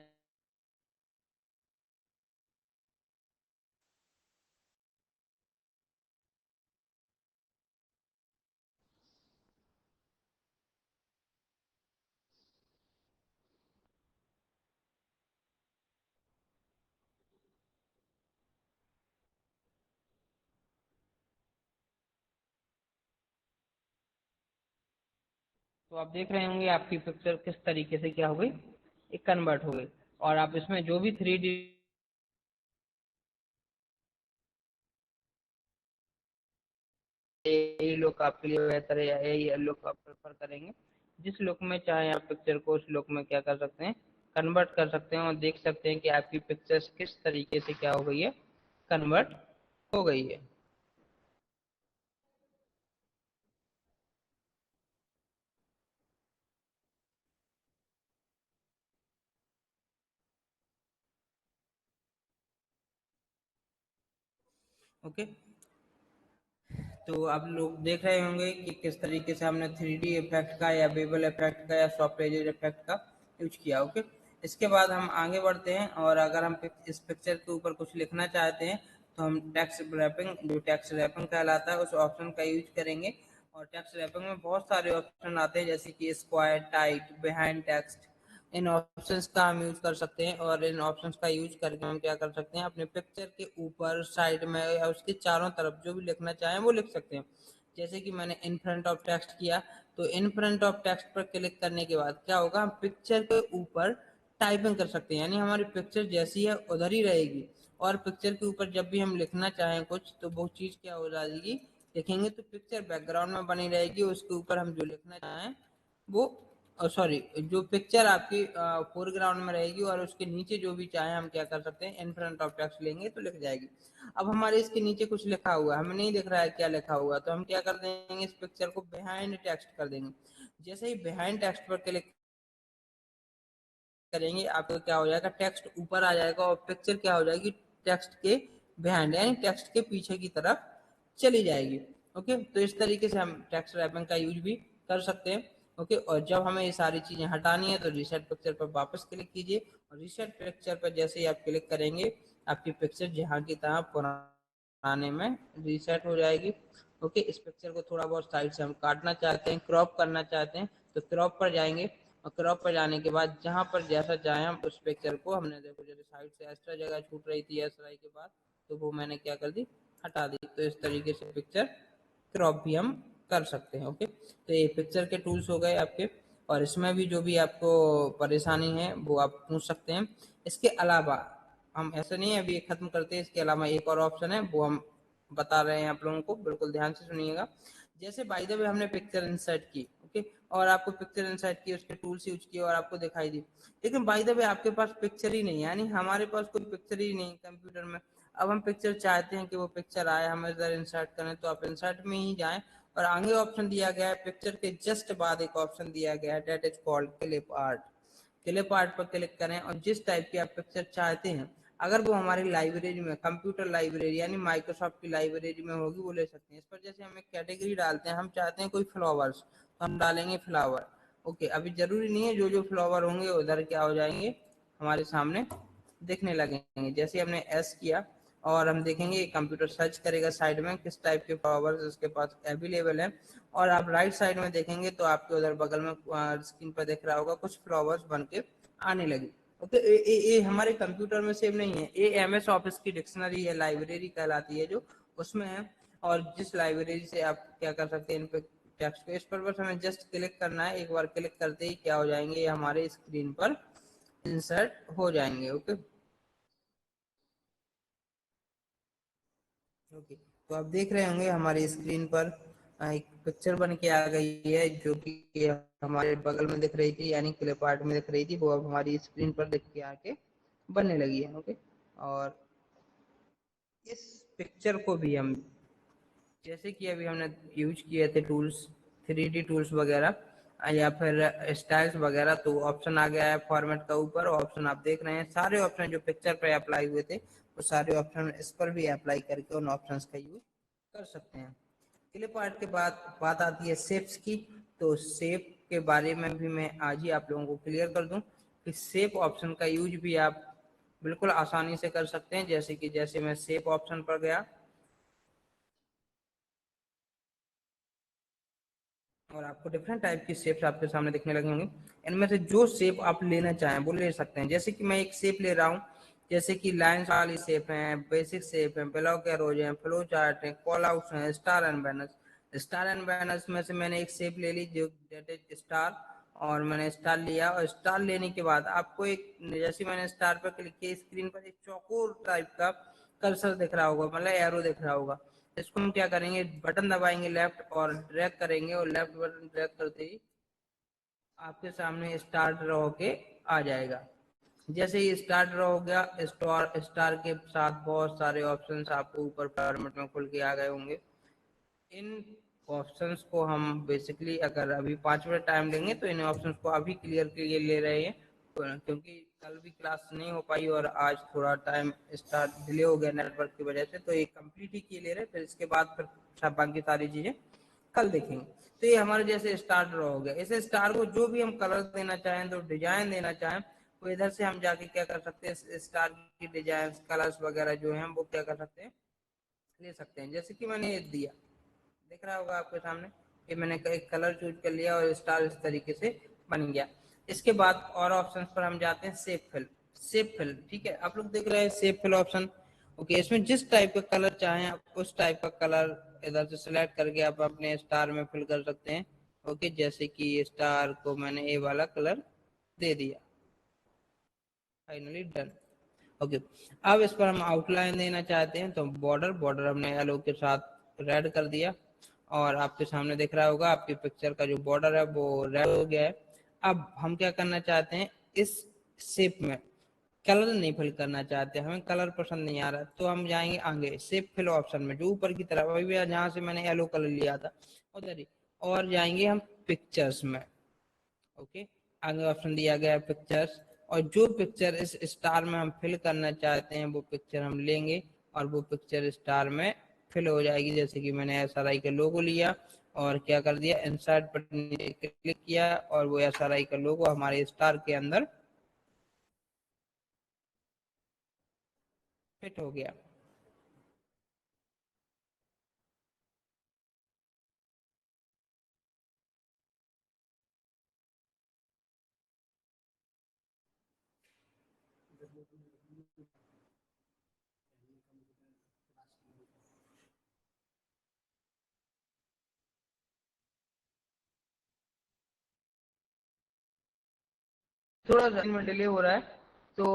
तो आप देख रहे होंगे आपकी पिक्चर किस तरीके से क्या हो गई, एक कन्वर्ट हो गई। और आप इसमें जो भी 3D यही लुक आपके लिए बेहतर है या यही लुक आप प्रेफर करेंगे, जिस लुक में चाहे आप पिक्चर को उस लुक में क्या कर सकते हैं, कन्वर्ट कर सकते हैं और देख सकते हैं कि आपकी पिक्चर्स किस तरीके से क्या हो गई है, कन्वर्ट हो गई है। ओके, तो आप लोग देख रहे होंगे कि किस तरीके से हमने 3D इफेक्ट का या बेबल इफेक्ट का या सॉफ्ट एजेस इफेक्ट का यूज किया। ओके, इसके बाद हम आगे बढ़ते हैं और अगर हम इस पिक्चर के ऊपर कुछ लिखना चाहते हैं तो हम टेक्स्ट रैपिंग, जो टेक्स्ट रैपिंग कहलाता है, उस ऑप्शन का यूज करेंगे। और टेक्स्ट रैपिंग में बहुत सारे ऑप्शन आते हैं, जैसे कि स्क्वायर, टाइट, बिहाइंड टेक्स्ट। इन ऑप्शंस का हम यूज कर सकते हैं और इन ऑप्शंस का यूज करके हम क्या कर सकते हैं, अपने पिक्चर के ऊपर, साइड में या उसके चारों तरफ जो भी लिखना चाहें वो लिख सकते हैं। जैसे कि मैंने इन फ्रंट ऑफ टेक्स्ट किया, तो इन फ्रंट ऑफ टेक्स्ट पर क्लिक करने के बाद क्या होगा, हम पिक्चर के ऊपर टाइपिंग कर सकते हैं, यानी हमारी पिक्चर जैसी है उधर ही रहेगी। और पिक्चर के ऊपर जब भी हम लिखना चाहें कुछ तो वो चीज़ क्या हो जाएगी, लिखेंगे तो पिक्चर बैकग्राउंड में बनी रहेगी, उसके ऊपर हम जो लिखना चाहें वो और सॉरी जो पिक्चर आपकी फोरग्राउंड में रहेगी और उसके नीचे जो भी चाहे हम क्या कर सकते हैं, इन फ्रंट ऑफ टेक्स्ट लेंगे तो लिख जाएगी। अब हमारे इसके नीचे कुछ लिखा हुआ है, हमें नहीं दिख रहा है क्या लिखा हुआ, तो हम क्या कर देंगे, इस पिक्चर को बिहाइंड टेक्स्ट कर देंगे। जैसे ही बिहाइंड टेक्स्ट पर क्लिक करेंगे आपको क्या हो जाएगा, टेक्स्ट ऊपर आ जाएगा और पिक्चर क्या हो जाएगी, टेक्स्ट के बिहाइंड यानी टेक्स्ट के पीछे की तरफ चली जाएगी। ओके, तो इस तरीके से हम टेक्स्ट रैपिंग का यूज भी कर सकते हैं। ओके, और जब हमें ये सारी चीजें हटानी है तो रीसेट पिक्चर पर वापस क्लिक कीजिए और रीसेट पिक्चर पर जैसे ही आप क्लिक करेंगे आपकी पिक्चर जहाँ की तरह पुराने में रीसेट हो जाएगी। ओके, इस पिक्चर को थोड़ा बहुत साइड से हम काटना चाहते हैं, क्रॉप करना चाहते हैं तो क्रॉप पर जाएंगे और क्रॉप पर जाने के बाद जहां पर जैसा चाहे हम उस पिक्चर को, हमने देखो जैसे साइड से एक्स्ट्रा जगह छूट रही थी एसराई के बाद, तो वो मैंने क्या कर दी, हटा दी। तो इस तरीके से पिक्चर क्रॉप भी हम कर सकते हैं। ओके, तो ये पिक्चर के टूल्स हो गए आपके, और इसमें भी जो भी आपको परेशानी है वो आप पूछ सकते हैं। इसके अलावा हम ऐसा नहीं है अभी खत्म करते हैं, इसके अलावा एक और ऑप्शन है वो हम बता रहे हैं आप लोगों को, बिल्कुल ध्यान से सुनिएगा। जैसे बाय द वे हमने पिक्चर इंसर्ट की, ओके, और आपको पिक्चर इंसर्ट की, उसके टूल्स यूज किए और आपको दिखाई दी, लेकिन बाय द वे आपके पास पिक्चर ही नहीं है, यानी हमारे पास कोई पिक्चर ही नहीं कंप्यूटर में। अब हम पिक्चर चाहते हैं कि वो पिक्चर आए, हम इधर इंसर्ट करें, तो आप इंसर्ट में ही जाएं और आगे ऑप्शन दिया गया है, पिक्चर के जस्ट बाद एक ऑप्शन दिया गया है that is called clip art. Clip art पर क्लिक करें और जिस टाइप की आप पिक्चर चाहते हैं, अगर वो हमारी लाइब्रेरी में, कंप्यूटर लाइब्रेरी यानी माइक्रोसॉफ्ट की लाइब्रेरी में होगी, वो ले सकते हैं। इस पर जैसे हम एक कैटेगरी डालते हैं, हम चाहते हैं कोई फ्लावर्स, तो हम डालेंगे फ्लावर। ओके, अभी जरूरी नहीं है जो जो फ्लावर होंगे उधर क्या हो जाएंगे, हमारे सामने दिखने लगेंगे। जैसे हमने एस किया और हम देखेंगे कंप्यूटर सर्च करेगा साइड में किस टाइप के फ्लावर्स उसके पास अवेलेबल है, और आप राइट साइड में देखेंगे तो आपके उधर बगल में स्क्रीन पर दिख रहा होगा कुछ फ्लावर्स बन के आने लगे। ओके, ये हमारे कंप्यूटर में सेव नहीं है, ये एमएस ऑफिस की डिक्शनरी है, लाइब्रेरी कहलाती है जो, उसमें है। और जिस लाइब्रेरी से आप क्या कर सकते हैं, इन पे टेक्स्ट पे, इस पर बस हमें जस्ट क्लिक करना है, एक बार क्लिक करते ही क्या हो जाएंगे, ये हमारे स्क्रीन पर इंसर्ट हो जाएंगे। ओके ओके, तो आप देख रहे होंगे हमारी स्क्रीन पर एक पिक्चर बन के आ गई है जो कि हमारे बगल में दिख रही थी, यानी क्लिप आर्ट में दिख रही थी, वो अब हमारी स्क्रीन पर दिख के आके बनने लगी है। ओके, और इस पिक्चर को भी हम जैसे कि अभी हमने यूज किए थे टूल्स, 3D टूल्स वगैरह या फिर स्टाइल्स वगैरह, तो ऑप्शन आ गया है फॉर्मेट का ऊपर, ऑप्शन आप देख रहे हैं, सारे ऑप्शन जो पिक्चर पे अप्लाई हुए थे वो सारे ऑप्शन इस पर भी अप्लाई करके उन ऑप्शंस का यूज कर सकते हैं। क्लिप आर्ट के बाद बात आती है शेप्स की, तो शेप के बारे में भी मैं आज ही आप लोगों को क्लियर कर दूं कि शेप ऑप्शन का यूज भी आप बिल्कुल आसानी से कर सकते हैं। जैसे कि जैसे मैं शेप ऑप्शन पर गया और आपको डिफरेंट टाइप की शेप्स आपके सामने दिखने लगे होंगे, इनमें से जो शेप आप लेना चाहें वो ले सकते हैं। जैसे कि मैं एक शेप ले रहा हूँ, जैसे कि लाइन वाली शेप है, बेसिक शेप है, ब्लॉक एरोज है, फ्लो चार्ट है, कॉल आउट्स है, star and banners. Star and banners में से मैंने एक शेप ले ली जो डेट इज स्टार, और मैंने स्टार लिया, और स्टार लेने के बाद आपको एक, जैसे मैंने स्टार पर क्लिक किया, स्क्रीन पर एक चौकोर टाइप का कर्सर दिख रहा होगा, मतलब एरो दिख रहा होगा। इसको हम क्या करेंगे, बटन दबाएंगे लेफ्ट और ड्रैग करेंगे, और लेफ्ट बटन ड्रैग करते ही आपके सामने स्टार ड्रॉ होके आ जाएगा। जैसे ही स्टार ड्रॉ हो गया, स्टार स्टार के साथ बहुत सारे ऑप्शंस आपको ऊपर फॉर्मेट में खुल के आ गए होंगे। इन ऑप्शंस को हम बेसिकली अगर अभी 5 मिनट टाइम लेंगे तो इन ऑप्शंस को अभी क्लियर के लिए ले रहे हैं, क्योंकि कल भी क्लास नहीं हो पाई और आज थोड़ा टाइम स्टार्ट डिले हो गया नेटवर्क की वजह से, तो ये कंप्लीट ही किए ले रहे, फिर इसके बाद फिर सब बाकी सारी चीजें कल देखेंगे। तो ये हमारे जैसे स्टार ड्रॉ हो गया, इसे स्टार को जो भी हम कलर देना चाहें, तो डिजाइन देना चाहें, तो इधर से हम जाके क्या कर सकते हैं, स्टार की डिजाइन कलर्स वगैरह जो है वो क्या कर सकते हैं, ले सकते हैं। जैसे कि मैंने ये दिया, दिख रहा होगा आपके सामने कि मैंने एक कलर चूज कर लिया और स्टार इस तरीके से बन गया। इसके बाद और ऑप्शंस पर हम जाते हैं, शेप फिल। शेप फिल, ठीक है, आप लोग देख रहे हैं शेप फिल ऑप्शन। ओके, इसमें जिस टाइप का कलर चाहें आप उस टाइप का कलर इधर से सिलेक्ट करके आप अपने स्टार में फिल कर सकते हैं। ओके, जैसे कि स्टार को मैंने ये वाला कलर दे दिया, फाइनली डन। ओके, अब इस पर हम आउटलाइन देना चाहते हैं, तो बॉर्डर बॉर्डर हमने येलो के साथ रेड कर दिया, और आपके सामने दिख रहा होगा आपकी पिक्चर का जो बॉर्डर है वो रेड हो गया है। अब हम क्या करना चाहते हैं, इस शेप में कलर नहीं फिल करना चाहते, हमें कलर पसंद नहीं आ रहा, तो हम जाएंगे आगे शेप फिल ऑप्शन में, जो ऊपर की तरफ अभी जहाँ से मैंने येलो कलर लिया था उधर ही, और जाएंगे हम पिक्चर्स में। ओके, आगे ऑप्शन दिया गया है पिक्चर्स, और जो पिक्चर इस स्टार में हम फिल करना चाहते हैं वो पिक्चर हम लेंगे और वो पिक्चर स्टार में फिल हो जाएगी। जैसे कि मैंने SRI का लोगो लिया और क्या कर दिया, इंसर्ट पर क्लिक किया और वो SRI का लोगो हमारे स्टार के अंदर फिट हो गया। थोड़ा सा में डिले हो रहा है, तो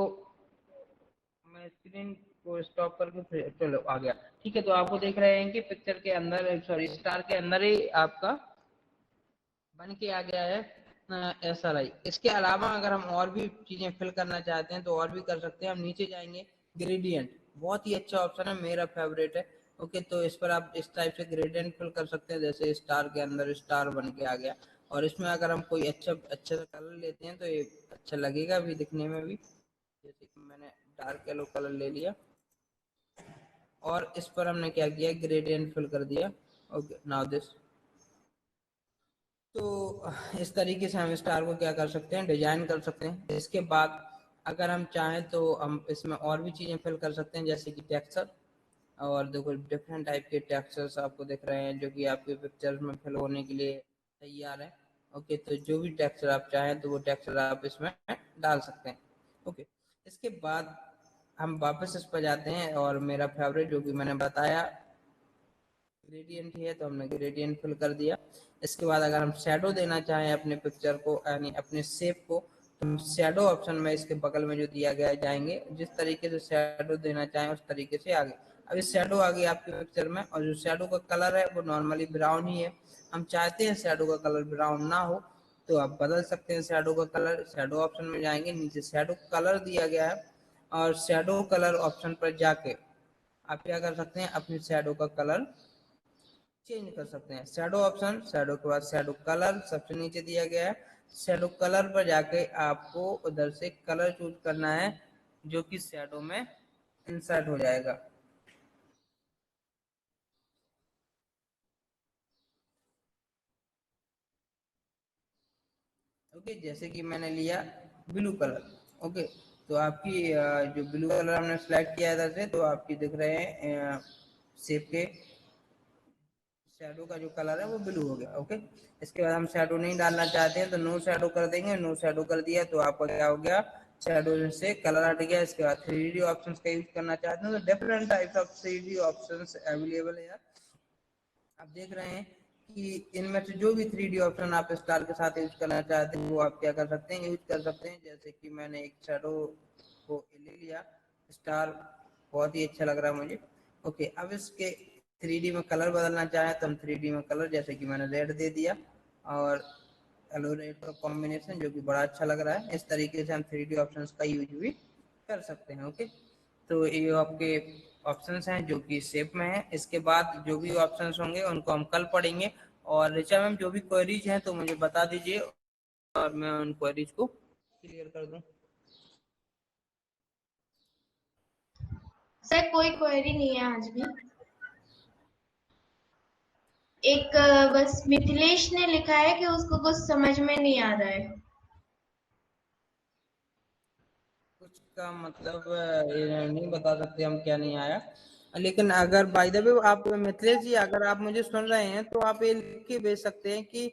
मैं स्क्रीन को स्टॉप करके फिर चलो आ गया। ठीक है, तो आपको देख रहे हैं कि पिक्चर के अंदर, सॉरी स्टार के अंदर ही आपका बन के आ गया है SRI। इसके अलावा अगर हम और भी चीजें फिल करना चाहते हैं तो और भी कर सकते हैं। हम नीचे जाएंगे, ग्रेडियंट बहुत ही अच्छा ऑप्शन है, मेरा फेवरेट है। ओके, तो इस पर आप इस टाइप से ग्रेडियंट फिल कर सकते हैं, जैसे स्टार के अंदर स्टार बन के आ गया। और इसमें अगर हम कोई अच्छा अच्छा कलर लेते हैं तो ये अच्छा लगेगा भी दिखने में भी। जैसे कि मैंने डार्क येलो कलर ले लिया और इस पर हमने क्या किया, ग्रेडियंट फिल कर दिया। Okay, now this. तो इस तरीके से हम स्टार को क्या कर सकते हैं, डिजाइन कर सकते हैं। इसके बाद अगर हम चाहें तो हम इसमें और भी चीजें फिल कर सकते हैं, जैसे कि टेक्सचर। और देखो डिफरेंट टाइप के टेक्सचर्स आपको दिख रहे हैं जो कि आपके पिक्चर में फिल होने के लिए तैयार है। ओके, तो जो भी टेक्सचर आप चाहें तो वो टेक्सचर आप इसमें डाल सकते हैं। ओके, इसके बाद हम वापस इस पर जाते हैं और मेरा फेवरेट जो कि मैंने बताया ग्रेडियंट ही है, तो हमने ग्रेडियंट फिल कर दिया। इसके बाद अगर हम शेडो देना चाहें अपने पिक्चर को, यानी अपने शेप को, तो हम शेडो ऑप्शन में इसके बगल में जो दिया गया है जाएंगे, जिस तरीके से शेडो देना चाहें उस तरीके से आगे। अभी शेडो आ गई आपके पिक्चर में, और जो शेडो का कलर है वो नॉर्मली ब्राउन ही है। हम चाहते हैं शेडो का कलर ब्राउन ना हो तो आप बदल सकते हैं शेडो का कलर। शेडो ऑप्शन में जाएंगे, नीचे शेडो कलर दिया गया है, और शेडो कलर ऑप्शन पर जाके आप क्या कर सकते हैं, अपनी शेडो का कलर चेंज कर सकते हैं। शैडो ऑप्शन, शैडो के बाद शैडो कलर सबसे नीचे दिया गया है। शैडो कलर पर जाके आपको उधर से कलर चूज करना है जो कि शैडो में इंसर्ट हो जाएगा। ओके, जैसे कि मैंने लिया ब्लू कलर। ओके, तो आपकी जो ब्लू कलर हमने सेलेक्ट किया इधर से, तो आपकी दिख रहे हैं शेप के शैडो का जो कलर है वो ब्लू हो गया। ओके, इसके बाद हम शैडो नहीं डालना चाहते हैं तो नो शैडो कर देंगे। नो शैडो कर दिया तो आपका क्या हो गया, शैडो से कलर हट गया। इसके बाद 3D ऑप्शंस का यूज करना चाहते हैं तो different types of 3D options available है यार। आप देख रहे हैं कि इनमें से जो भी 3D ऑप्शन आप स्टार के साथ यूज करना चाहते हैं वो आप क्या कर सकते हैं, यूज कर सकते हैं। जैसे कि मैंने एक शैडो को ले लिया, स्टार बहुत ही अच्छा लग रहा है मुझे। ओके, अब इसके 3D में कलर बदलना चाहे तो हम 3D में कलर, जैसे कि मैंने रेड दे दिया और येलो रेड का कॉम्बिनेशन जो कि बड़ा अच्छा लग रहा है। इस तरीके से हम 3D ऑप्शंस का यूज भी कर सकते हैं। ओके, तो ये आपके ऑप्शंस हैं जो कि शेप में है। इसके बाद जो भी ऑप्शंस होंगे उनको हम कल पढ़ेंगे। और ऋचा मैम जो भी क्वेरीज हैं तो मुझे बता दीजिए और मैं उन क्वेरीज को क्लियर कर दूं। सर कोई क्वेरी नहीं है आज भी। एक बस मिथिलेश ने लिखा है कि उसको कुछ समझ में नहीं आ रहा है। कुछ का मतलब ये नहीं बता सकते हम क्या नहीं आया। लेकिन अगर बाय द वे आप मिथिलेश जी अगर आप मुझे सुन रहे हैं तो आप ये लिख के भेज सकते हैं कि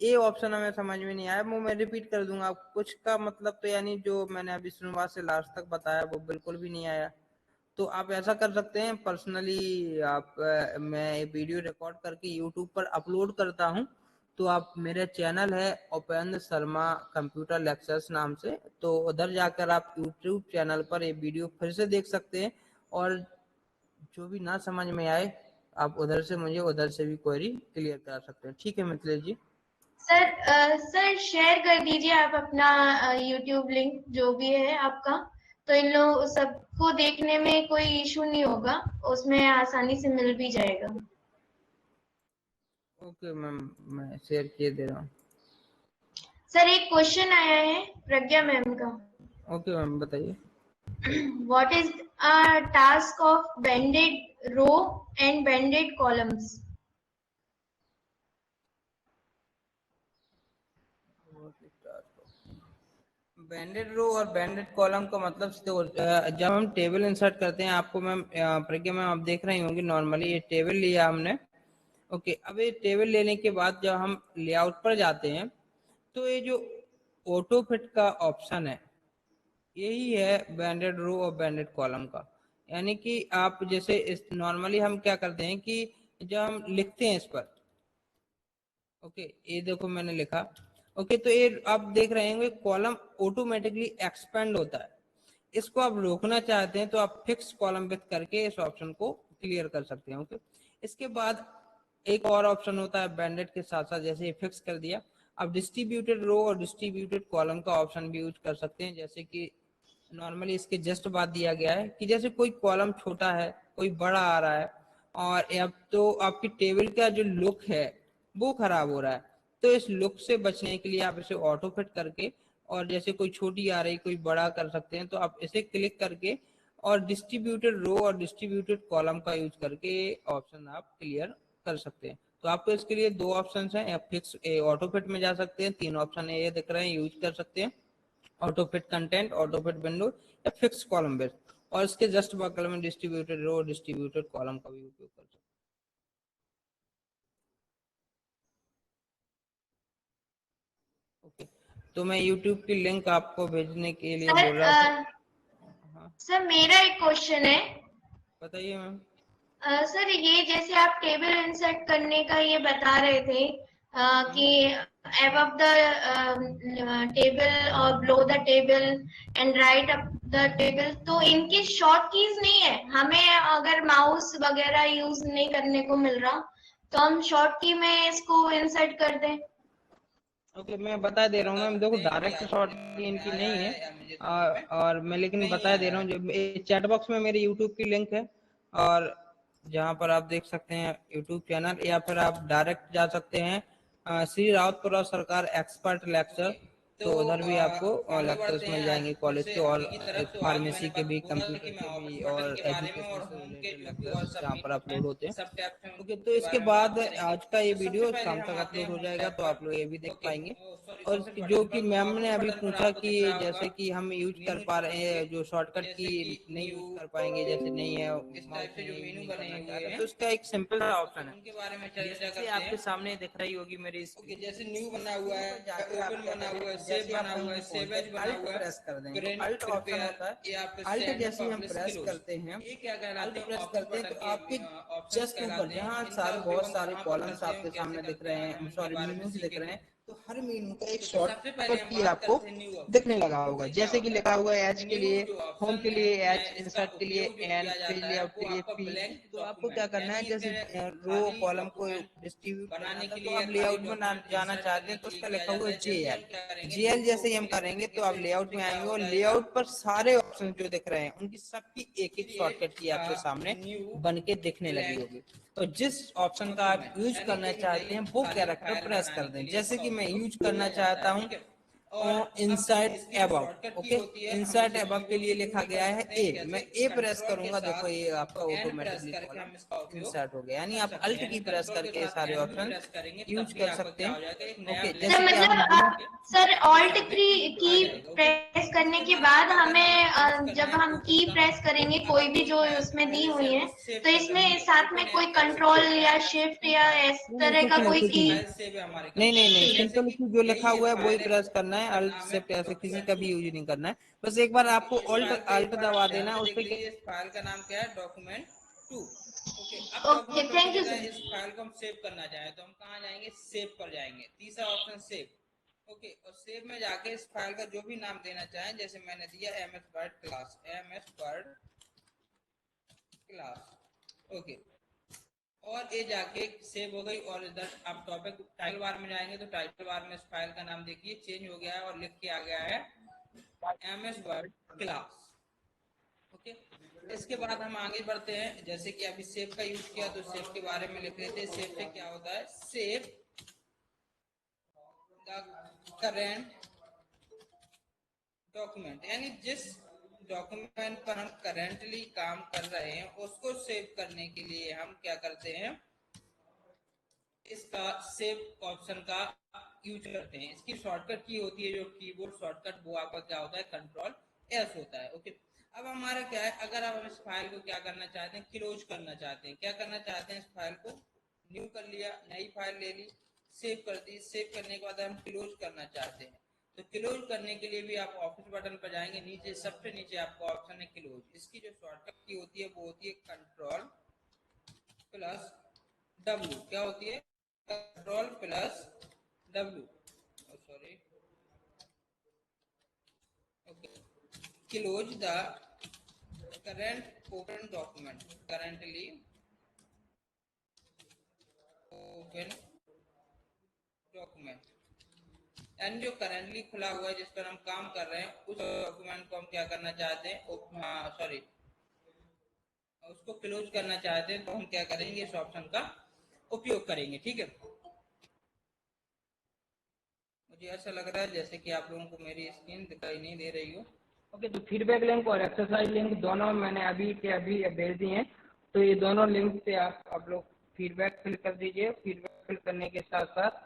ये ऑप्शन हमें समझ में नहीं आया, वो मैं रिपीट कर दूंगा। कुछ का मतलब तो यानी जो मैंने अभी शुरुआत से लास्ट तक बताया वो बिल्कुल भी नहीं आया। तो आप ऐसा कर सकते हैं पर्सनली, आप मैं वीडियो रिकॉर्ड करके यूट्यूब पर अपलोड करता हूं, तो आप मेरा चैनल है उपेंद्र शर्मा कंप्यूटर लेक्चर्स नाम से, तो उधर जाकर आप यूट्यूब चैनल पर ये वीडियो फिर से देख सकते हैं। और जो भी ना समझ में आए आप उधर से मुझे उधर से भी क्वेरी क्लियर करा सकते हैं। ठीक है मिथिलेश जी। सर शेयर कर दीजिए आप अपना यूट्यूब लिंक जो भी है आपका, तो इन लोग सबको देखने में कोई इशू नहीं होगा, उसमें आसानी से मिल भी जाएगा। ओके मैम, मैं शेयर किए दे रहा हूँ। सर एक क्वेश्चन आया है प्रज्ञा मैम का। ओके मैम, बताइए। What is a task of banded row and banded columns? बैंडेड रो और बैंडेड कॉलम का मतलब जब हम टेबल इंसर्ट करते हैं, आपको मैम प्रज्ञा मैम आप देख रही होंगी, नॉर्मली ये टेबल लिया हमने। ओके, अब ये टेबल लेने के बाद जब हम लेआउट पर जाते हैं, तो ये जो ऑटो फिट का ऑप्शन है, यही है बैंडेड रो और बैंडेड कॉलम का। यानी कि आप जैसे इस नॉर्मली हम क्या करते हैं कि जब हम लिखते हैं इस पर, ओके ये देखो मैंने लिखा, ओके तो ये आप देख रहे होंगे कॉलम ऑटोमेटिकली एक्सपेंड होता है। इसको आप रोकना चाहते हैं तो आप फिक्स कॉलम विथ करके इस ऑप्शन को क्लियर कर सकते हैं। ओके, इसके बाद एक और ऑप्शन होता है बैंडेड के साथ साथ, जैसे फिक्स कर दिया, आप डिस्ट्रीब्यूटेड रो और डिस्ट्रीब्यूटेड कॉलम का ऑप्शन भी यूज कर सकते हैं। जैसे कि नॉर्मली इसके जस्ट बाद दिया गया है कि जैसे कोई कॉलम छोटा है, कोई बड़ा आ रहा है, और अब तो आपकी टेबल का जो लुक है वो खराब हो रहा है, तो इस लुक से बचने के लिए आप इसे ऑटो फिट करके, और जैसे कोई छोटी आ रही कोई बड़ा कर सकते हैं, तो आप इसे क्लिक करके और डिस्ट्रीब्यूटेड रो और डिस्ट्रीब्यूटेड कॉलम का यूज करके ऑप्शन आप क्लियर कर सकते हैं। तो आपको इसके लिए दो ऑप्शन हैं, या फिक्स ऑटो फिट में जा सकते हैं, तीन ऑप्शन ये दिख रहे हैं, यूज कर सकते हैं auto fit content, auto fit window या फिक्स कॉलम बेस, और इसके जस्ट बगल में डिस्ट्रीब्यूटेड रो डिस्ट्रीब्यूटेड कॉलम का भी उपयोग कर सकते हैं। ओके, तो मैं यूट्यूब की लिंक आपको भेजने के लिए सर बोल रहा था। हाँ, सर मेरा एक क्वेश्चन है। बताइए मैम। सर ये जैसे आप टेबल इंसर्ट करने का ये बता रहे थे कि above the टेबल और below the table and right up the table, तो इनकी शॉर्ट कीज नहीं है। हमें अगर माउस वगैरह यूज नहीं करने को मिल रहा, तो हम शॉर्ट की में इसको इंसर्ट कर दें। ओके, मैं बता दे रहा हूँ मैम, देखो डायरेक्ट शॉर्ट की इनकी नहीं है, और मैं लेकिन बता दे रहा हूँ, जो चैट बॉक्स में मेरे यूट्यूब की लिंक है, और जहाँ पर आप देख सकते हैं यूट्यूब चैनल, या फिर आप डायरेक्ट जा सकते हैं श्री रावतपुरा सरकार एक्सपर्ट लेक्चर, तो उधर भी आपको लेक्चर्स मिल जाएंगे कॉलेज के, और फार्मेसी के भी, कंप्यूटर के भी, और एजुकेशन से रिलेटेड लेक्चर्स जहाँ पर अपलोड होते हैं। ओके, तो इसके बाद आज का ये वीडियो शाम तक अपलोड हो जाएगा, तो आप लोग ये भी देख पाएंगे। और जो कि मैम ने अभी पूछा कि जैसे कि हम यूज कर पा रहे हैं, जो शॉर्टकट की नहीं यूज कर पाएंगे, जैसे नहीं है माउस में यूज करना चाह रहे हैं, तो उसका एक सिंपल सा ऑप्शन है, जैसे आपके सामने दिख रही होगी मेरी स्क्रीन, जैसे न्यू बना हुआ है, ओपन बना हुआ है, सेव बना हुआ है, सेव एज बना हुआ है, प्रेस कर देंगे, अल्ट ऑप्शन होता है, अल्ट जैसे हम प्रेस करते हैं, अल्ट प्रेस करते हैं, तो आपके जस्ट ऊपर जहाँ सारे बहुत सारे कॉलम्स आपके सामने दिख रहे हैं, सॉरी मेनूज दिख रहे हैं, तो हर मेनू का एक शॉर्टकट की आपको दिखने लगा होगा, जैसे कि लिखा हुआ है एच के लिए, होम के लिए एच, इंसर्ट के लिए एन, पेज लेआउट के लिए पी। तो आपको क्या करना है, जैसे रो कॉलम को डिस्ट्रीब्यूट करना था, तो आप लेआउट में जाना चाहते हैं, तो उसका लिखा हुआ है जेएल, जेएल जैसे ही हम करेंगे तो आप लेआउट में आएंगे, और लेआउट पर सारे ऑप्शन जो दिख रहे हैं उनकी सबकी एक एक शॉर्टकट की आपके सामने बन के दिखने लगी होगी। तो जिस ऑप्शन का आप यूज करना चाहते हैं वो कैरेक्टर प्रेस कर दें, जैसे कि मैं यूज करना चाहता हूँ inside above. Okay, inside above के लिए लिखा गया है ए, मैं ए प्रेस करूंगा, देखो ये आपका ऑटोमेटिकली कॉलम इंसर्ट हो गया। यानी आप अल्ट की प्रेस करके सारे ऑप्शन यूज कर सकते हैं। ओके, सर जैसे कि मतलब आप सर ऑल्ट की प्रेस करने के बाद हमें जब हम की प्रेस करेंगे कोई भी जो उसमें दी हुई है, तो इसमें साथ में कोई कंट्रोल या शिफ्ट या इस तरह का कोई की? नहीं नहीं नहीं, सिंपल की जो लिखा हुआ है वही प्रेस करना है, अल्ट शिफ्ट ऐसे किसी का भी यूज नहीं करना है। बस एक बार आपको अल्ट अल्ट दबा देना है, उससे इस फाइल का नाम क्या है, डॉक्यूमेंट 2। ओके, अब ओके, डॉक्यूमेंट 2 की थैंक यू जगह सर। इस फाइल को हम सेव करना चाहें तो हम कहाँ जाएंगे, सेव पर जाएंगे, तीसरा ऑप्शन सेव। ओके, और सेव में जाके इस फाइल का जो भी नाम देना चाहें, जैसे मैंने दिया MS word class, MS word class. Okay, और ये जाके सेव हो गई। और इधर आप टॉपिक टाइटल बार में जाएंगे तो टाइटल बार में इस फाइल का नाम देखिए चेंज हो गया है और लिख के आ गया है MS वर्ड क्लास। ओके, इसके बाद हम आगे बढ़ते हैं। जैसे कि अभी सेव का यूज किया तो सेव के बारे में लिख लेते हैं। सेव से क्या होता है, सेव द करेंट डॉक्यूमेंट, यानी जिस डॉक्यूमेंट पर हम करेंटली काम कर रहे हैं उसको सेव करने के लिए हम क्या करते हैं, इसका सेव ऑप्शन का यूज करते हैं। इसकी शॉर्टकट की होती है जो कीबोर्ड शॉर्टकट, वो आपका क्या होता है, कंट्रोल S होता है। ओके, अब हमारा क्या है, अगर हम इस फाइल को क्या करना चाहते हैं, क्लोज करना चाहते हैं। क्या करना चाहते हैं, इस फाइल को न्यू कर लिया, नई फाइल ले ली, सेव कर दी। सेव करने के बाद हम क्लोज करना चाहते हैं, तो क्लोज करने के लिए भी आप ऑफिस बटन पर जाएंगे, नीचे सबसे नीचे आपको ऑप्शन है क्लोज। इसकी जो शॉर्टकट की होती है वो होती है कंट्रोल प्लस W। क्या होती है, control plus W, sorry, okay, close the current open document, currently open document, यानी जो करंटली खुला हुआ है जिस पर हम काम कर रहे हैं उस डॉक्यूमेंट को हम क्या करना चाहते हैं, सॉरी, उसको क्लोज करना चाहते हैं, तो हम क्या करेंगे, इस ऑप्शन का उपयोग करेंगे। ठीक है, मुझे ऐसा लग रहा है जैसे कि आप लोगों को मेरी स्क्रीन दिखाई नहीं दे रही हो। ओके, तो फीडबैक लिंक और एक्सरसाइज लिंक दोनों मैंने अभी के अभी भेज दिए हैं। तो ये दोनों लिंक से आप लोग फीडबैक फिल कर दीजिए। फीडबैक फिल करने के साथ साथ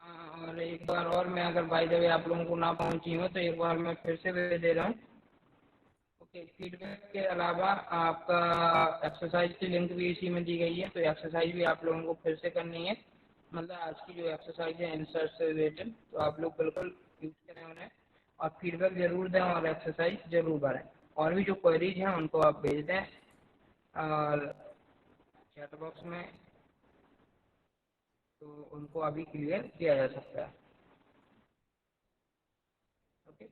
और एक बार और मैं, अगर बाय द वे आप लोगों को ना पहुंची हो तो एक बार मैं फिर से भेज दे रहा हूँ। ओके, फीडबैक के अलावा आपका एक्सरसाइज की लिंक भी इसी में दी गई है, तो एक्सरसाइज भी आप लोगों को फिर से करनी है। मतलब आज की जो एक्सरसाइज है आंसर से रिलेटेड, तो आप लोग बिल्कुल यूज करें उन्हें और फीडबैक जरूर दें और एक्सरसाइज जरूर करें। और भी जो क्वेरीज हैं उनको आप भेज दें और चैट बॉक्स में, तो उनको अभी क्लियर किया जा सकता है। ओके,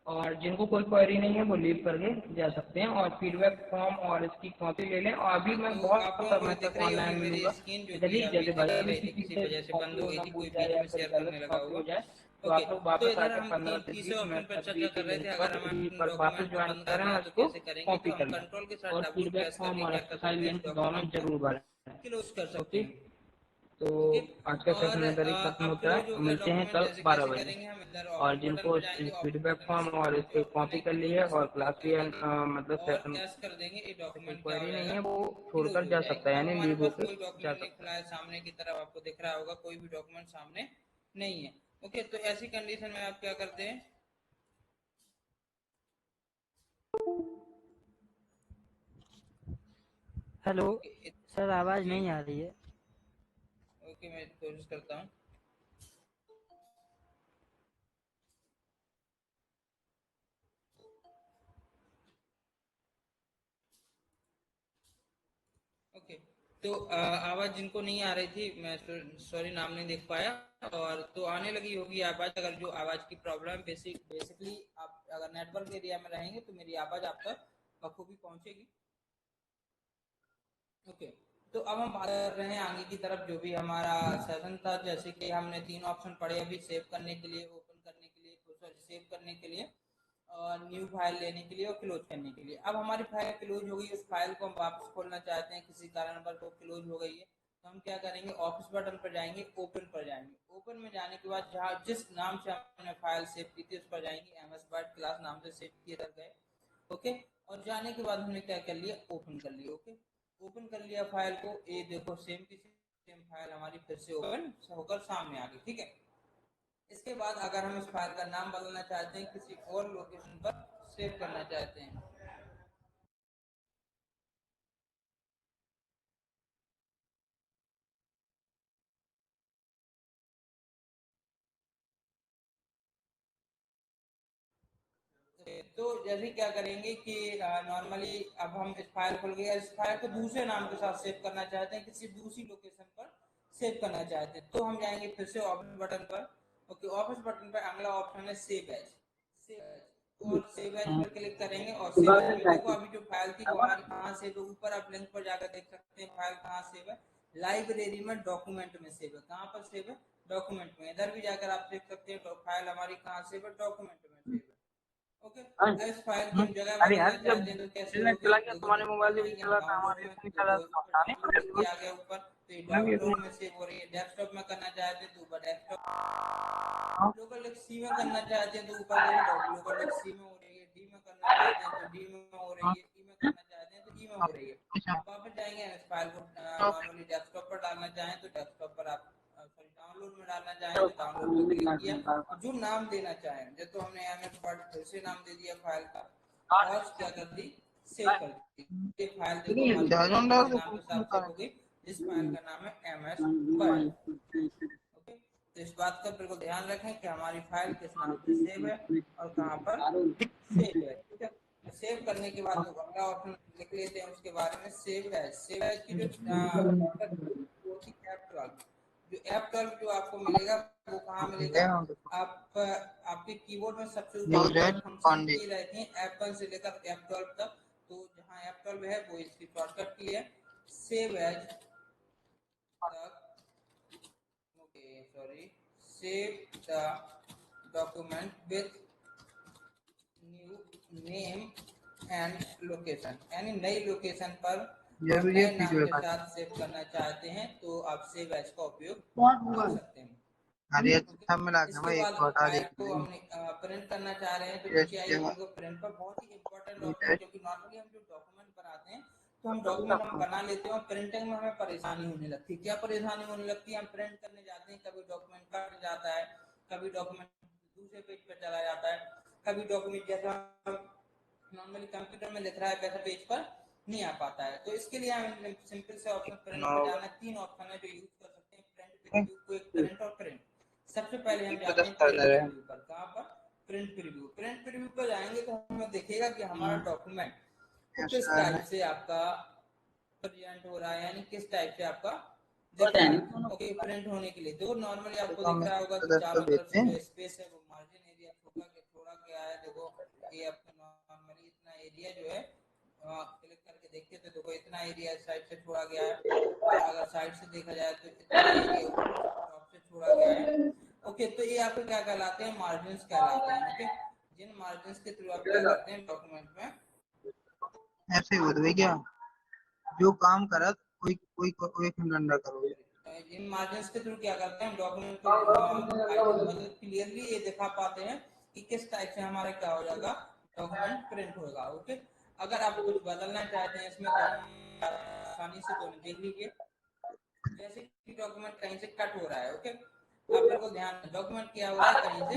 और जिनको कोई क्वेरी नहीं है वो लीव करके जा सकते हैं और फीडबैक फॉर्म और इसकी कॉपी ले लें। और अभी मैं तो आप बहुत लोगों को समय दिख तक रही होगी ऑनलाइन मेरी मिलूंगा। स्क्रीन जो इधर कि ही अभी जैसे दिख भले नहीं भी रही थी, किसी किसी से वजह से बंद कॉपी हो हो गई ना थी, भूल कोई जाए बीच या में फिर शेयर करने गलत लगा कॉपी होगा। हो जाए, तो ओके, आप लोग तो वापस इधर आके हम 15 तीसरे से 20 ऑप्शन मिनट पर तक चर्चा कर वीडियो रहे थे। लिंक अगर पर हम फ्री अपने पर वापस डॉक्यूमेंट को ज्वाइन बंद करें करना और है तो इसको कैसे करेंगे, कॉपी तो हम कर लें कंट्रोल के साथ और डबल फीडबैक प्रेस फॉर्म करके और क्या कर एक्सरसाइज सकते हैं, इस लिंक दोनों डॉक्यूमेंट को जरूर भरें। क्लोज कर सकते ओके, हैं। तो ओके, आज का और सेशन इधर ही खत्म अब होता क्लोज है, हो गया मिलते हैं डॉक्यूमेंट, कल जैसे 12 कैसे बजे। करेंगे, हम इधर और ऑफिस बटन जिनको पर जाएंगे, ऑफिस फीडबैक बटन में फॉर्म सबसे और नीचे इसके ऑप्शन है कॉपी कर ली क्लोज, है इस पर और क्लिक क्लास कर भी देंगे मतलब और सेशन यस कर देंगे, ये कोई डॉक्यूमेंट क्या हो क्वेरी नहीं जाएगा, है वो क्लोज छोड़कर हो जा सकता जाएगा। है, अब यानी हमारे लीव पास होकर कोई जा डॉक्यूमेंट नहीं सकता खुला है, सामने की तरफ आपको दिख रहा होगा कोई भी डॉक्यूमेंट सामने नहीं है। ओके, तो ऐसी कंडीशन में आप क्या करते हैं, हेलो ओके, सर, आवाज़ जी, नहीं आ रही है। ओके, मैं कोशिश करता हूँ। ओके, तो आवाज जिनको नहीं आ रही थी, मैं सॉरी नाम नहीं देख पाया, और तो आने लगी होगी आवाज। अगर जो आवाज की प्रॉब्लम बेसिकली आप अगर नेटवर्क एरिया में रहेंगे तो मेरी आवाज आप तक बखूबी पहुंचेगी। ओके, तो अब हम बात कर रहे हैं आगे की तरफ, जो भी हमारा सेशन था। जैसे कि हमने 3 ऑप्शन पढ़े अभी, सेव करने के लिए, ओपन करने के लिए, सॉरी सेव करने के लिए और न्यू फाइल लेने के लिए और क्लोज करने के लिए। अब हमारी फाइल क्लोज हो गई, उस फाइल को हम वापस खोलना चाहते हैं, किसी कारण पर वो क्लोज हो गई है, तो हम क्या करेंगे, ऑफिस बटन पर जाएंगे, ओपन पर जाएंगे। ओपन में जाने के बाद जहाँ जिस नाम से हमने फाइल सेव की थी उस पर जाएंगे, MS वर्ड क्लास नाम से सेव किए रख गए। ओके, और जाने के बाद हमने क्या कर लिया, ओपन कर लिया। ओके, ओपन कर लिया फाइल को, ये देखो सेम की सेम फाइल हमारी फिर से ओपन होकर सामने आ गई। ठीक है, इसके बाद अगर हम इस फाइल का नाम बदलना चाहते हैं, किसी और लोकेशन पर सेव करना चाहते हैं, तो जैसे क्या करेंगे कि नॉर्मली अब हम इस फाइल खोल गए, इस फाइल को दूसरे नाम के साथ सेव करना चाहते हैं, किसी दूसरी लोकेशन पर सेव करना चाहते हैं, तो हम जाएंगे फिर से ऑफिस बटन पर। ओके, ऑफिस बटन पर अगला ऑप्शन है सेव एज। सेव एज, और सेव एज पर क्लिक करेंगे और सेव एज में देखो अभी जो फाइल थी वो हमारी कहाँ सेव है, ऊपर आप लिंक पर जाकर देख सकते हैं फाइल कहाँ सेव है, लाइब्रेरी में डॉक्यूमेंट में सेव है। कहाँ पर सेव है? डॉक्यूमेंट में। इधर भी जाकर आप देख सकते हैं फाइल हमारी कहाँ सेव है? डॉक्यूमेंट में सेव है। ओके, इस फाइल की हम जगह बदलना चाहते हैं तो कैसे होगी? तुम्हारे मोबाइल में चला था हमारे में चला था डाउनलोड किया गया ऊपर, तो ये डाउनलोड में सेव हो रही है। डेस्कटॉप में करना चाहते हैं तो ऊपर डेस्कटॉप, लोकल सी में करना चाहते हैं तो ऊपर देखो लोकल सी में हो रही है, डी में करना चाहते हैं तो डी में हो रही है, ई में करना चाहते हैं तो ई में हो रही है। वापस जाएंगे इस फाइल को नॉर्मली डेस्कटॉप पर डालना चाहें तो डेस्कटॉप पर आप सॉरी डाउनलोड में डालना चाहें तो डाउनलोड पर क्लिक किया, जो नाम देना चाहें जैसे तो हमने एमएस वर्ड फिर से नाम दे दिया फाइल का और क्या कर दी, सेव कर दी। ये फाइल देखो हमारे नाम के साथ सेव हो गई, जिस फाइल का नाम है एमएस वर्ड। ओके, तो इस बात का बिल्कुल ध्यान रखें कि हमारी फाइल किस नाम से सेव है और कहाँ पर सेव है। ठीक है, सेव करने के बाद जो अगला ऑप्शन लिख लेते हैं उसके बारे में, सेव एज। सेव एज की जो F12 जो आपको मिलेगा वो कहाँ मिलेगा? आप आपके कीबोर्ड में सबसे ऊपर फंक्शन की रहती है F1 से लेकर F12 तक, तो जहाँ F12 है वो इसकी शॉर्टकट की है save as save the document with new name and location, यानी नई लोकेशन पर नए नाम के साथ सेव करना चाहते हैं तो आप सेव एज का उपयोग कर सकते हैं। इसके बाद फाइल को हम प्रिंट करना चाह रहे हैं तो नीचे आइए बिल्कुल प्रिंट पर, बहुत ही इंपॉर्टेंट ऑप्शन, क्योंकि नॉर्मली हम जो डॉक्यूमेंट बनाते हैं तो हम डॉक्यूमेंट हम बना लेते हैं और प्रिंटिंग में हमें परेशानी होने लगती है। क्या परेशानी होने लगती है? हम प्रिंट करने जाते हैं, कभी डॉक्यूमेंट कट जाता है, कभी डॉक्यूमेंट दूसरे पेज पर चला जाता है, कभी डॉक्यूमेंट जैसा नॉर्मली कंप्यूटर में लिख रहा है वैसा पेज पर नहीं आ पाता है। तो इसके लिए हम सिंपल से ऑप्शन प्रिंट पर जाना, तीन ऑप्शन है जो यूज कर सकते हैं, प्रिंट, प्रीव्यू, क्विक प्रिंट और प्रिंट। सबसे पहले हम जाते हैं प्रिंट प्रीव्यू पर। कहाँ पर? Print preview. प्रिंट प्रीव्यू पर जाएंगे तो हमें दिखेगा कि हमारा डॉक्यूमेंट किस टाइप से आपका प्रेजेंट हो रहा है, यानी किस टाइप से आपका दिख रहा है। ओके, प्रिंट होने के लिए देखो नॉर्मली आपको दिख रहा होगा कि चारों तरफ से जो स्पेस है वो मार्जिन एरिया छोड़ा गया है। देखो ये आपका नॉर्मली इतना एरिया जो है क्लिक करके देखते तो देखो इतना एरिया साइड से छोड़ा गया है, और अगर साइड से देखा जाए तो इतना एरिया टॉप से छोड़ा गया है। ओके, तो ये आपको क्या कहलाते हैं? मार्जिन कहलाते हैं। ओके, जिन मार्जिन के थ्रू आप क्या करते हैं डॉक्यूमेंट में ऐसे होता है क्या? जो काम करत कोई कोई कोई खंडन करो। इन मार्जिन के थ्रू क्या करते हैं डॉक्यूमेंट को मतलब क्लियरली ये दिखा पाते हैं कि किस टाइप से हमारा क्या हो जाएगा, डॉक्यूमेंट प्रिंट होगा। ओके, अगर आप कुछ बदलना चाहते हैं इसमें तो आसानी से तो देख लीजिए, जैसे कि डॉक्यूमेंट कहीं से कट हो रहा है। ओके, आप बिल्कुल ध्यान, डॉक्यूमेंट क्या हो रहा है, कहीं से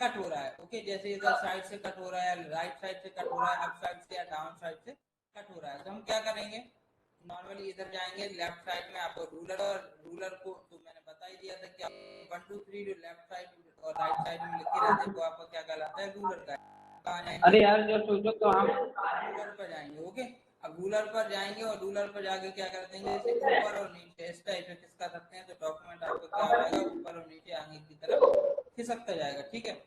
कट हो रहा है। ओके, जैसे इधर साइड से कट हो रहा है, राइट साइड से कट हो रहा है, अप साइड से या डाउन साइड से कट हो रहा है, तो हम क्या करेंगे? नॉर्मली इधर जाएंगे, लेफ्ट साइड में आपको रूलर को तो मैंने बता ही दिया था कि 1 2 3 जो लेफ्ट साइड और राइट साइड में लिखे रहते हैं वो आपका क्या कहलाता है? रूलर का। अरे यार जो सोचो तो हम रूलर पर जाएंगे। ओके, अब रूलर पर जाएंगे और रूलर पर जाके क्या कर देंगे, जैसे ऊपर और नीचे इस टाइप से खिसका सकते हैं, तो डॉक्यूमेंट आपको क्या हो जाएगा, ऊपर और नीचे आगे की तरफ खिसकता जाएगा। ठीक है,